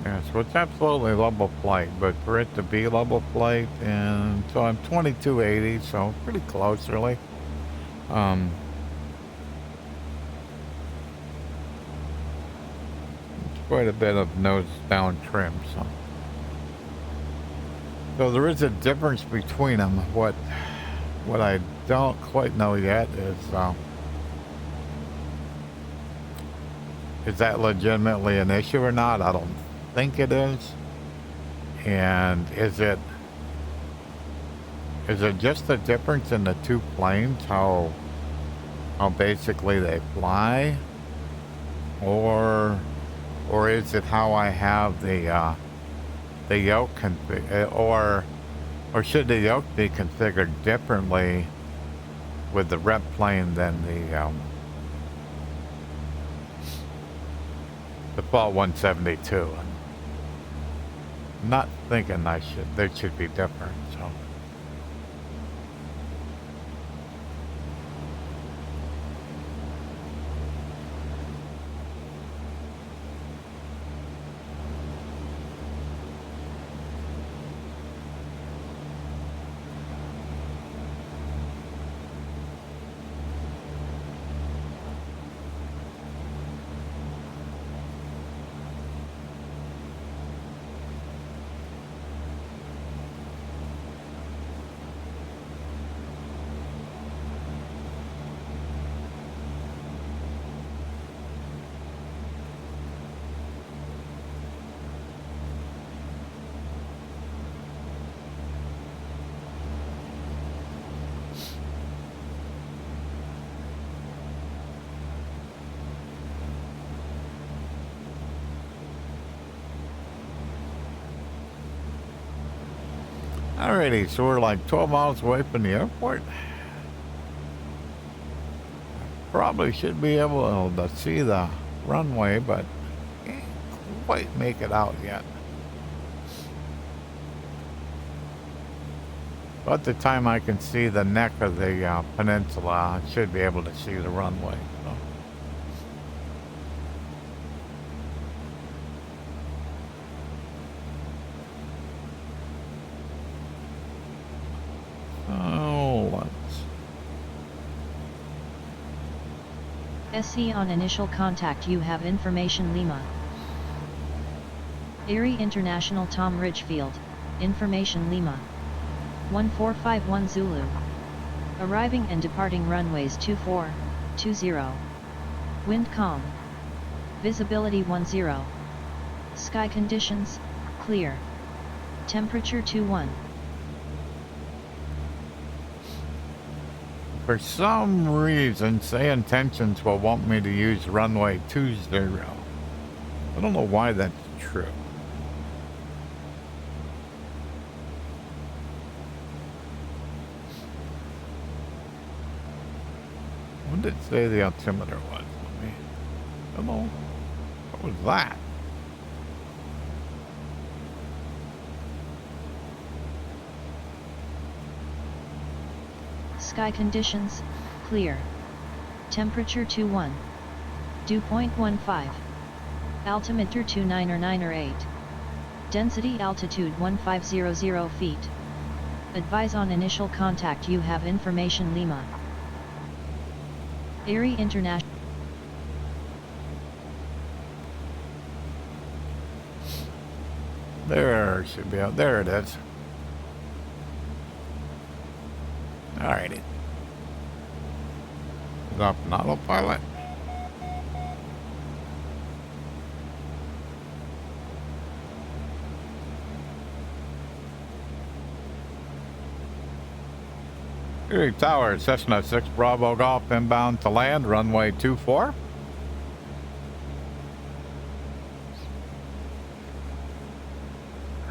Yeah, so it's absolutely level flight, but for it to be level flight, and so I'm 2280, so pretty close, really. It's quite a bit of nose down trim, so there is a difference between them. What I don't quite know yet is that legitimately an issue or not? I don't think it is. And is it just the difference in the two planes, how basically they fly? or is it how I have the yoke or should the yoke be configured differently with the rep plane than the default 172? I'm not thinking they should be different, so. Alrighty, so we're like 12 miles away from the airport. Probably should be able to see the runway, but can't quite make it out yet. By the time I can see the neck of the peninsula, I should be able to see the runway. So. SC on initial contact you have information Lima. Erie International Tom Ridgefield, information Lima. 1451 Zulu. Arriving and departing runways 24, 20. Wind calm. Visibility 10. Sky conditions, clear. Temperature 21. For some reason, SayIntentions will want me to use runway 20. I don't know why that's true. What did it say the altimeter was? I don't know. What was that? Sky conditions, clear. Temperature 21. Dew point 15. Altimeter 29 or 9 or 8. Density altitude 1500 feet. Advise on initial contact you have information Lima. Erie International. There should be out. There it is. Alrighty. Off an autopilot. Erie Tower, Cessna 6 Bravo Golf inbound to land, runway 24.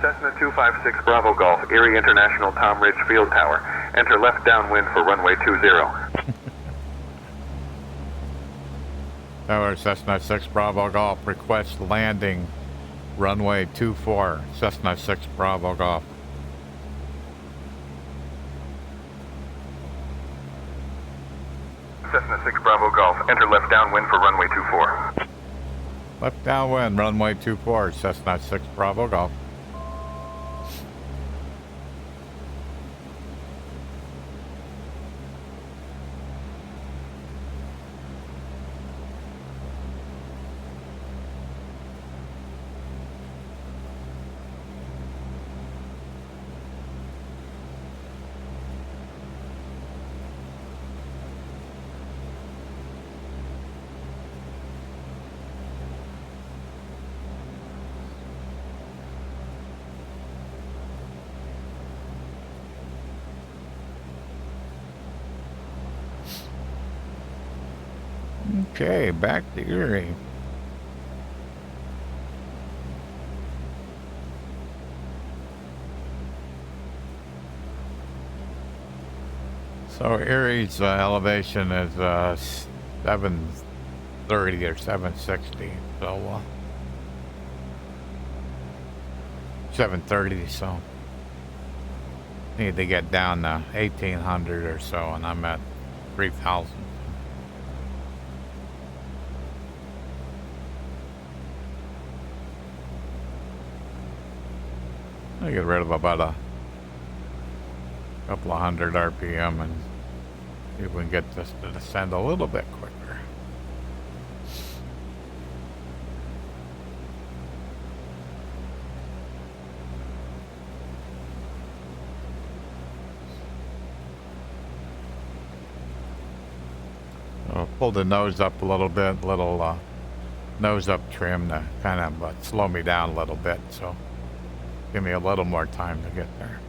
Cessna 256 Bravo Golf, Erie International Tom Ridge Field Tower. Enter left downwind for runway 20. Tower, Cessna 6 Bravo Golf, request landing, runway 24, Cessna 6 Bravo Golf. Cessna 6 Bravo Golf, enter left downwind for runway 24. Left downwind, runway 24, Cessna 6 Bravo Golf. Okay, back to Erie. So Erie's elevation is 730 or 760. So 730. So need to get down to 1800 or so, and I'm at 3000. I get rid of about a couple of hundred RPM and see if we can get this to descend a little bit quicker. Pull the nose up a little bit, little nose up trim to kind of slow me down a little bit, so give me a little more time to get there.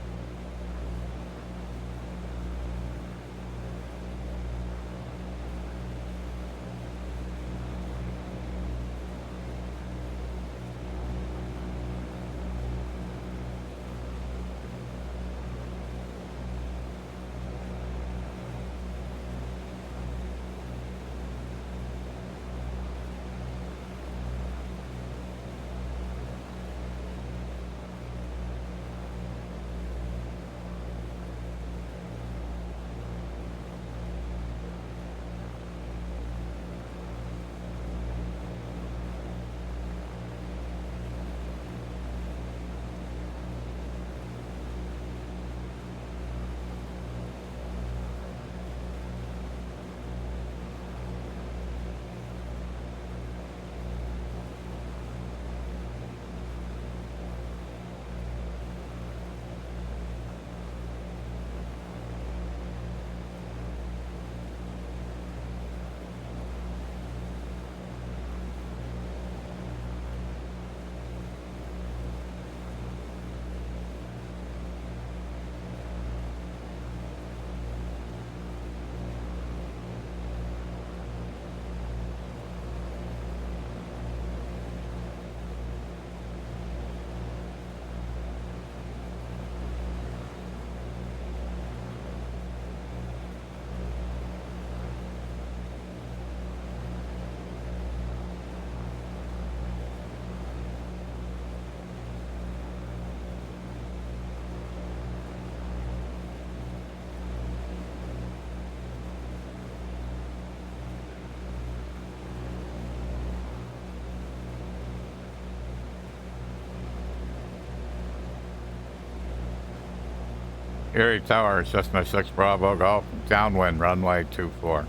Erie Tower, Cessna 6 Bravo Golf, downwind, runway 24.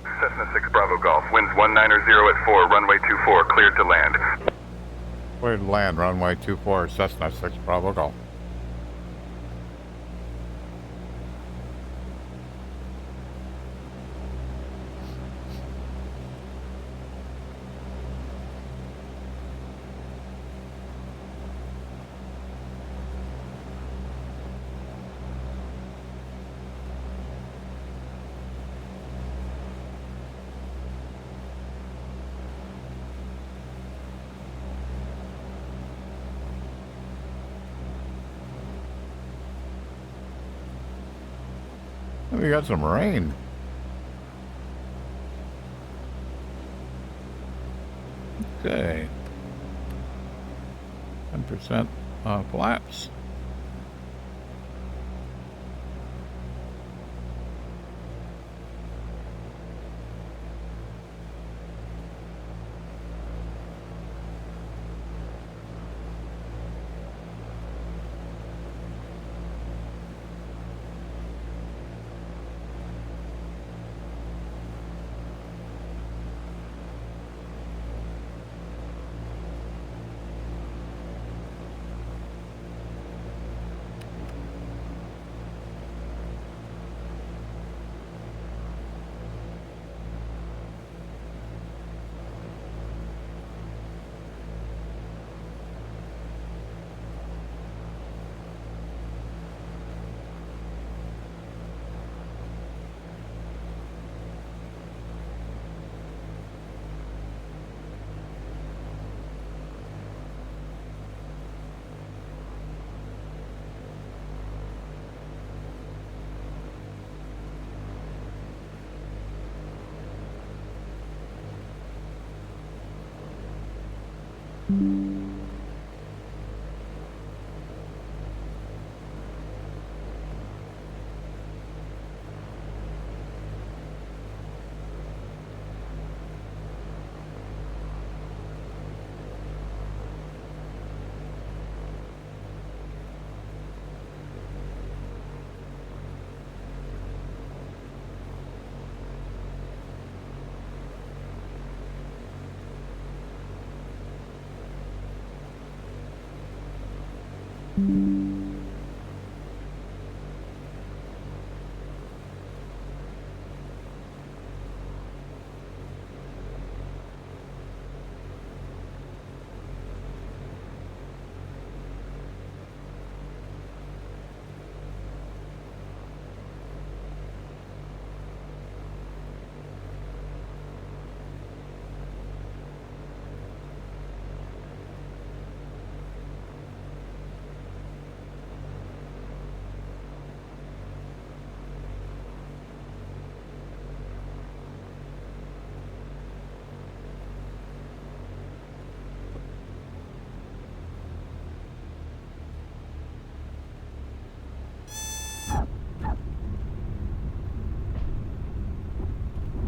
Cessna 6 Bravo Golf, winds 190 at 4, runway 24, cleared to land. Cleared to land, runway 24, Cessna 6 Bravo Golf. We got some rain. Okay. 10% collapse.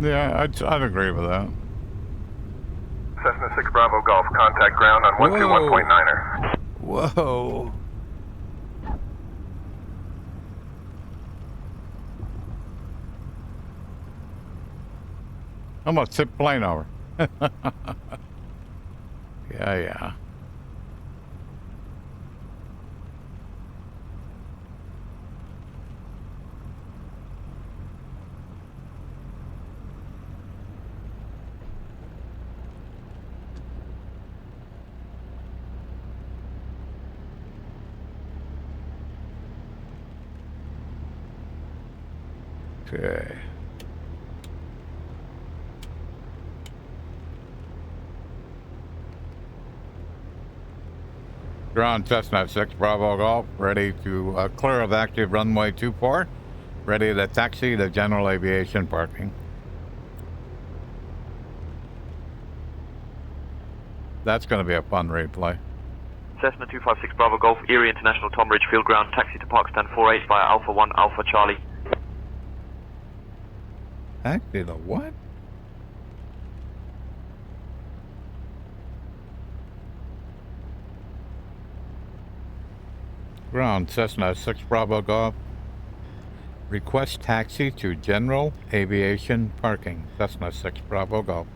Yeah, I'd agree with that. Cessna 6 Bravo Golf, contact ground on 121.9er. Whoa. Almost tipped plane over. Yeah. Okay. Ground Cessna 6 Bravo Golf, ready to clear of active runway 24, ready to taxi to general aviation parking. That's going to be a fun replay. Cessna 256 Bravo Golf, Erie International Tom Ridge Field Ground, taxi to Park Stand 48 via Alpha 1 Alpha Charlie. Taxi to what? Ground Cessna 6 Bravo Golf. Request taxi to general aviation parking. Cessna 6 Bravo Golf.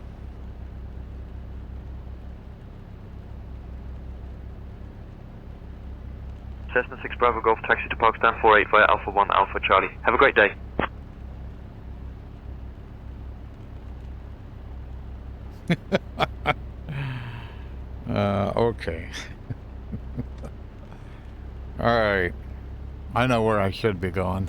Cessna 6 Bravo Golf, taxi to Park Stand 48 via Alpha 1 Alpha Charlie. Have a great day. Okay. All right. I know where I should be going.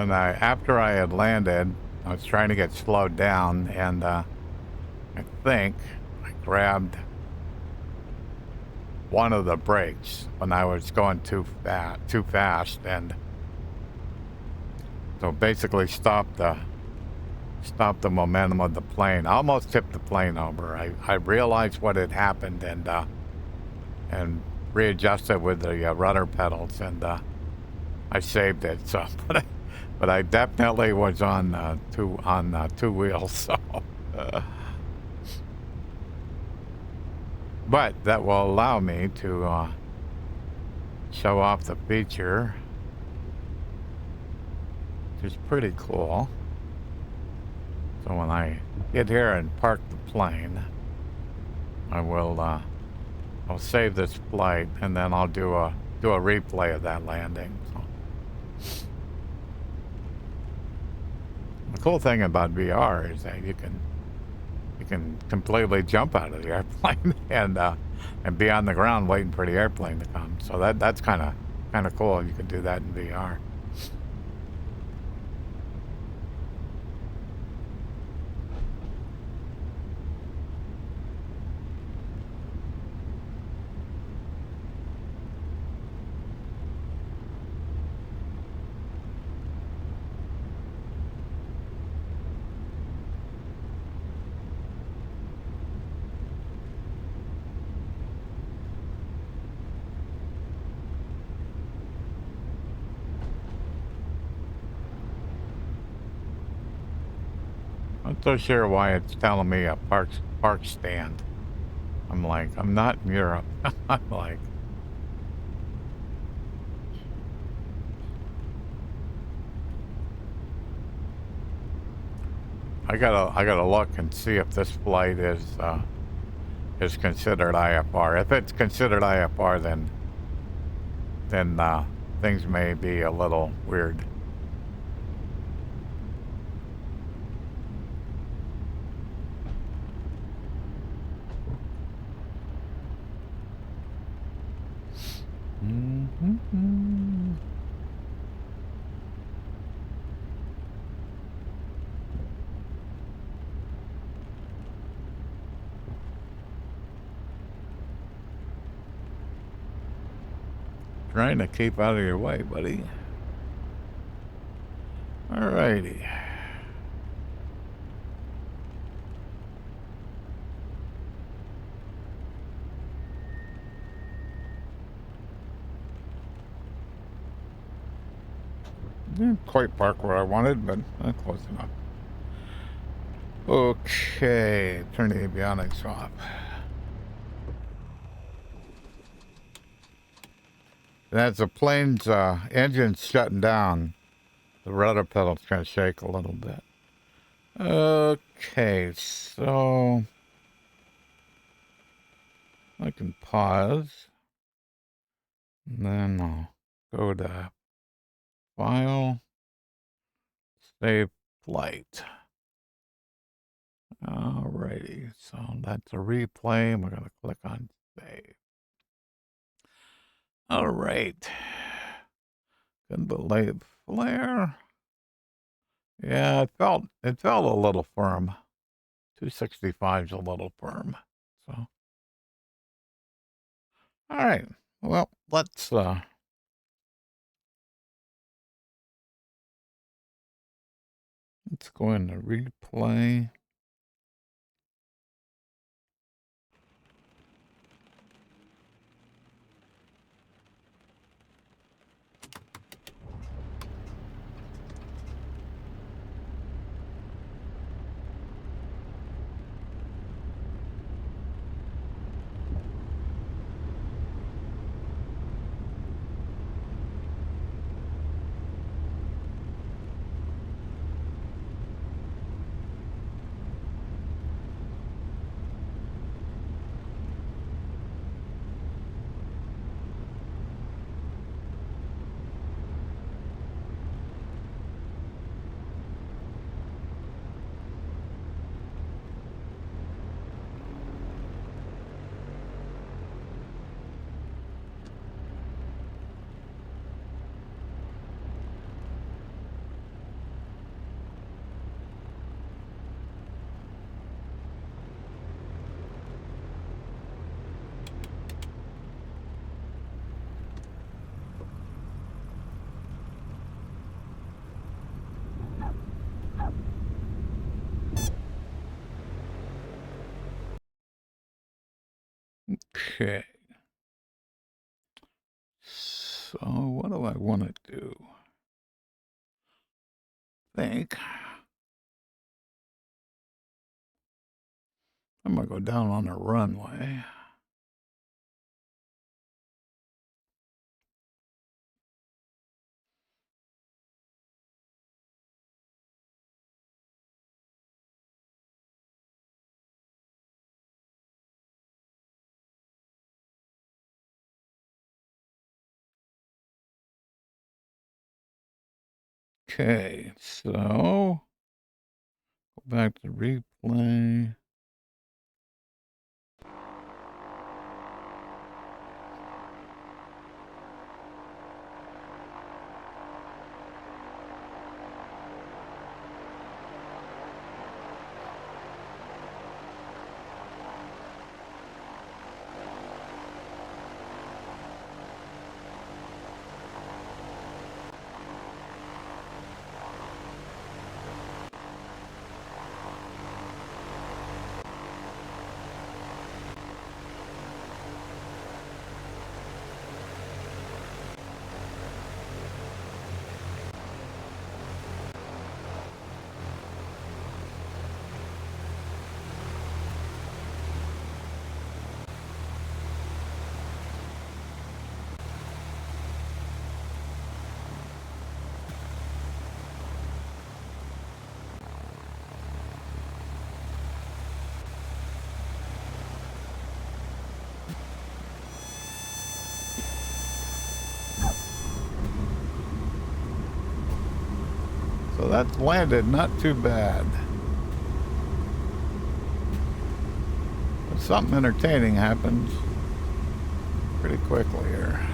After I had landed, I was trying to get slowed down, and I think I grabbed one of the brakes when I was going too fast, and so basically stopped the momentum of the plane. I almost tipped the plane over. I realized what had happened and readjusted with the rudder pedals, and I saved it. So, but I definitely was on two wheels. So, but that will allow me to show off the feature, which is pretty cool. So when I get here and park the plane, I will I'll save this flight, and then I'll do a replay of that landing. So. The cool thing about VR is that you can completely jump out of the airplane and be on the ground waiting for the airplane to come. So that's kind of cool. You can do that in VR. Not so sure why it's telling me a park stand. I'm like, I'm not in Europe. I'm like, I gotta look and see if this flight is considered IFR. If it's considered IFR, then things may be a little weird. Mm-hmm. Trying to keep out of your way, buddy. Alrighty. Didn't quite park where I wanted, but close enough. Okay, turn the avionics off. As the plane's engine's shutting down, the rudder pedal's gonna shake a little bit. Okay, so I can pause, and then I'll go to File, Save Flight. Alrighty, so that's a replay, and we're gonna click on Save. Alright. Good delayed flare. Yeah, it felt a little firm. 265's a little firm. So alright. Well, let's go into replay. Okay. So what do I want to do? Think I'm gonna go down on the runway. Okay, so go back to replay. So that's landed not too bad. But something entertaining happens pretty quickly here.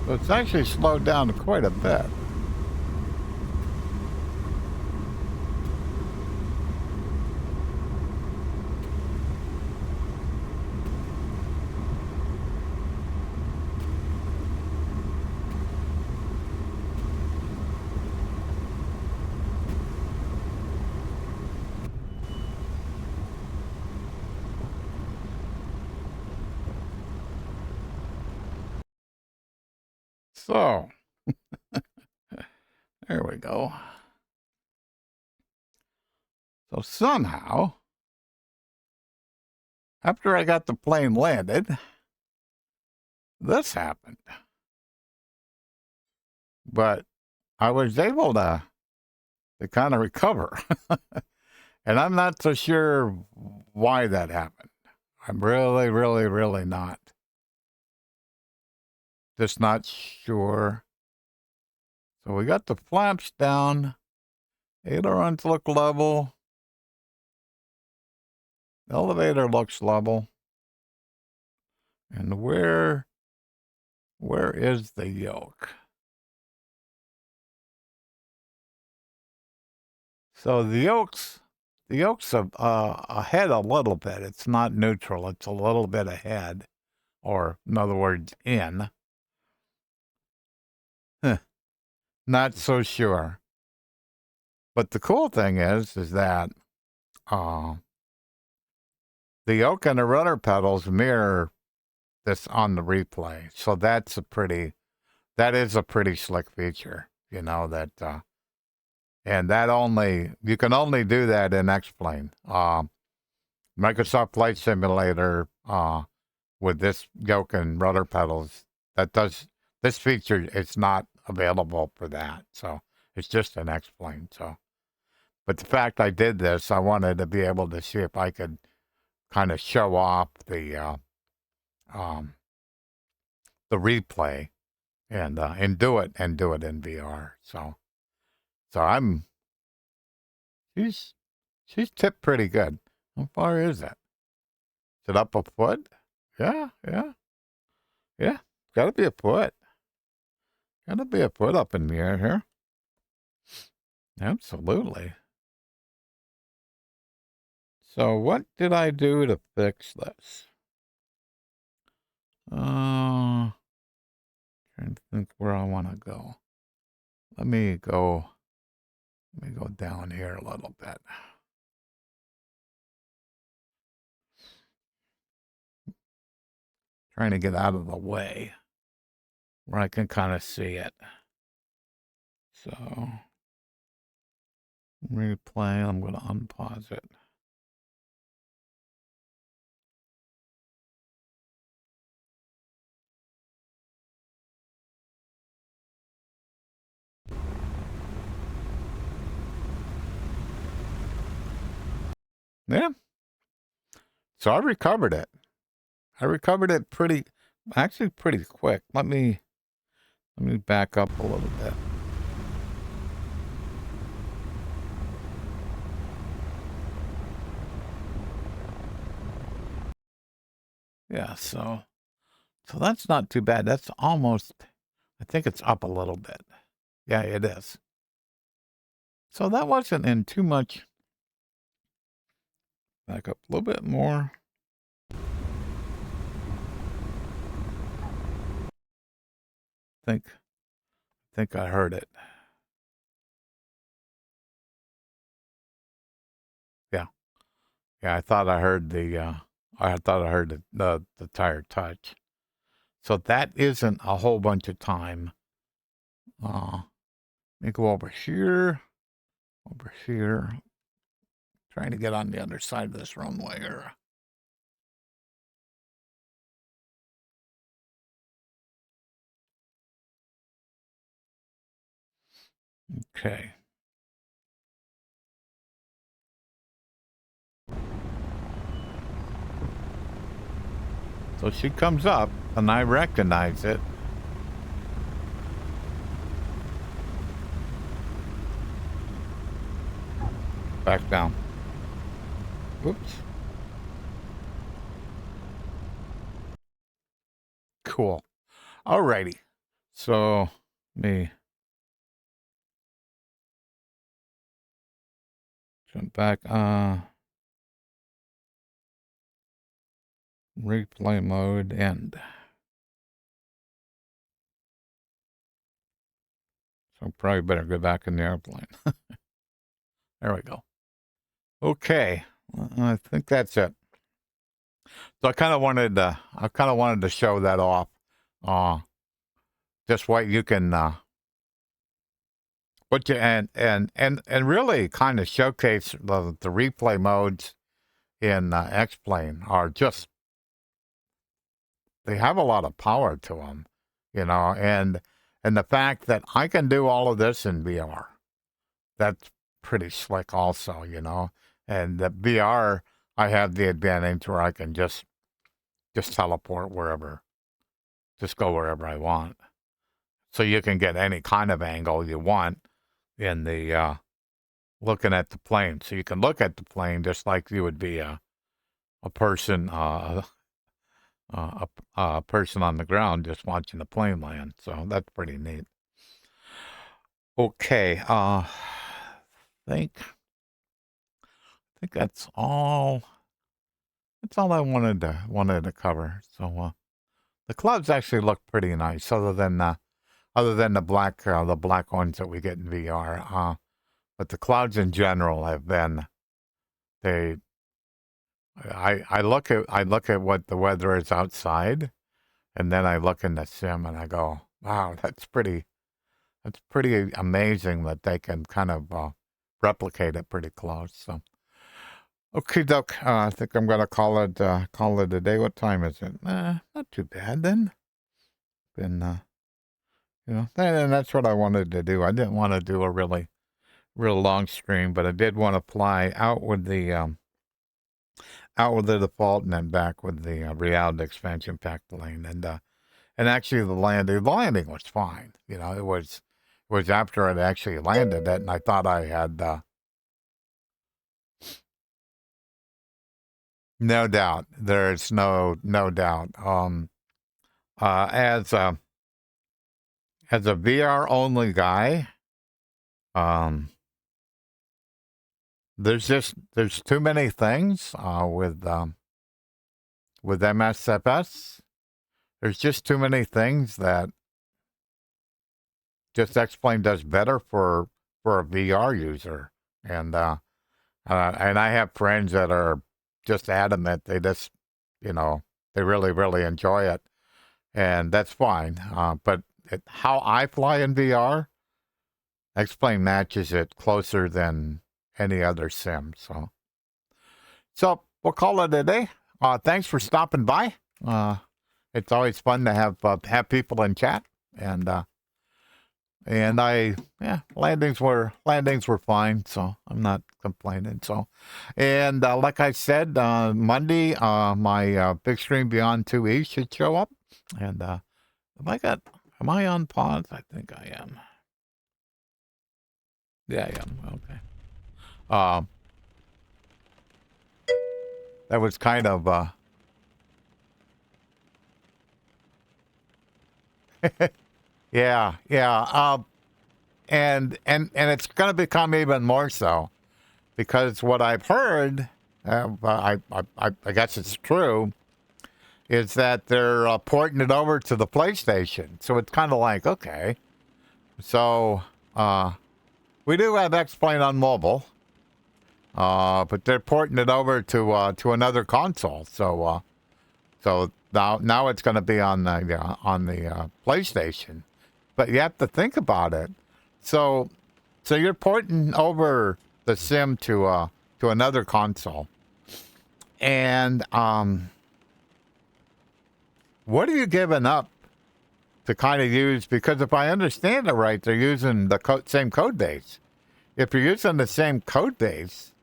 So it's actually slowed down quite a bit. So, there we go. So somehow, after I got the plane landed, this happened. But I was able to kind of recover. And I'm not so sure why that happened. I'm really, really, really not. Just not sure. So we got the flaps down. Ailerons look level. Elevator looks level. And where is the yoke? So the yoke's ahead a little bit. It's not neutral. It's a little bit ahead, or in other words, in. Not so sure. But the cool thing is that the yoke and the rudder pedals mirror this on the replay. So that is a pretty slick feature, you know, that, and you can only do that in X-Plane. Microsoft Flight Simulator, with this yoke and rudder pedals, this feature, it's not available for that. So it's just an X-Plane. So, but the fact I did this, I wanted to be able to see if I could kind of show off the replay and do it in VR. So she's tipped pretty good. How far is it? Is it up a foot? Yeah. Got to be a foot. Got to be a foot up in the air here. Absolutely. So what did I do to fix this? Trying to think where I want to go. Let me go down here a little bit. Trying to get out of the way where I can kind of see it. So replay, I'm going to unpause it. Yeah. So I recovered it. Actually pretty quick. Let me back up a little bit. Yeah, so that's not too bad. That's almost, I think it's up a little bit. Yeah, it is. So that wasn't in too much. Back up a little bit more. I think I heard it. Yeah. Yeah, I thought I heard the tire touch. So that isn't a whole bunch of time. Let me go over here. Trying to get on the other side of this runway here. Okay. So she comes up, and I recognize it. Back down. Oops. Cool. Alrighty. So, me jump back. Replay mode end. So probably better go back in the airplane. There we go. Okay. I think that's it. So I kind of wanted to show that off. Just what you can what you and really kind of showcase the replay modes in X-Plane are just, they have a lot of power to them, you know, and the fact that I can do all of this in VR, that's pretty slick also, you know. And the VR, I have the advantage where I can just teleport wherever, just go wherever I want. So you can get any kind of angle you want in the looking at the plane. So you can look at the plane just like you would be a person, a person on the ground just watching the plane land. So that's pretty neat. Okay, think that's all. That's all I wanted to cover. So the clouds actually look pretty nice, other than the black ones that we get in VR. But the clouds in general have been, they. I look at what the weather is outside, and then I look in the sim and I go, wow, that's pretty amazing that they can kind of replicate it pretty close. So, okay, Doc, I think I'm gonna call it a day. What time is it? Not too bad then. Been you know, and that's what I wanted to do. I didn't want to do a real long stream, but I did want to fly out with the default and then back with the reality expansion pack plane, and actually the landing was fine. You know, it was after I'd actually landed it, and I thought I had no doubt. There's no doubt. As a VR only guy, there's too many things with MSFS. There's just too many things that just X-Plane does better for a VR user, and I have friends that are just adamant. They just, you know, they really enjoy it, and that's fine. But how I fly in VR, X-Plane matches it closer than any other sim. So we'll call it a day. Thanks for stopping by. It's always fun to have people in chat, and landings were fine, so I'm not complaining. So, and like I said, Monday, my Bigscreen Beyond 2E should show up, and am I on pause? I think I am. Yeah, I am. Okay. That was kind of yeah. And it's going to become even more so, because what I've heard, I guess it's true, is that they're porting it over to the PlayStation. So it's kind of like, okay, so we do have X-Plane on mobile, but they're porting it over to another console. So now it's going to be on the PlayStation. But you have to think about it. So you're porting over the sim to another console, and what are you giving up to kind of use? Because if I understand it right, they're using the same code base. If you're using the same code base,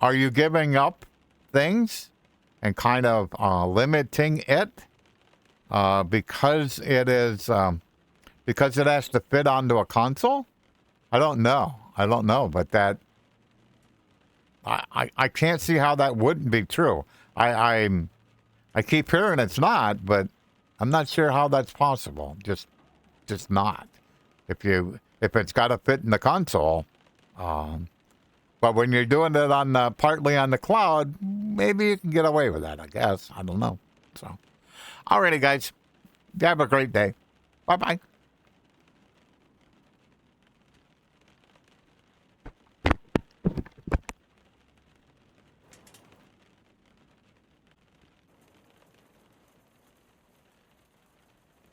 are you giving up things and kind of limiting it because it is because it has to fit onto a console? I don't know, but I can't see how that wouldn't be true. I keep hearing it's not, but I'm not sure how that's possible. Just not. If it's got to fit in the console, but when you're doing it on partly on the cloud, maybe you can get away with that. I guess I don't know. So, alrighty, guys, have a great day. Bye bye.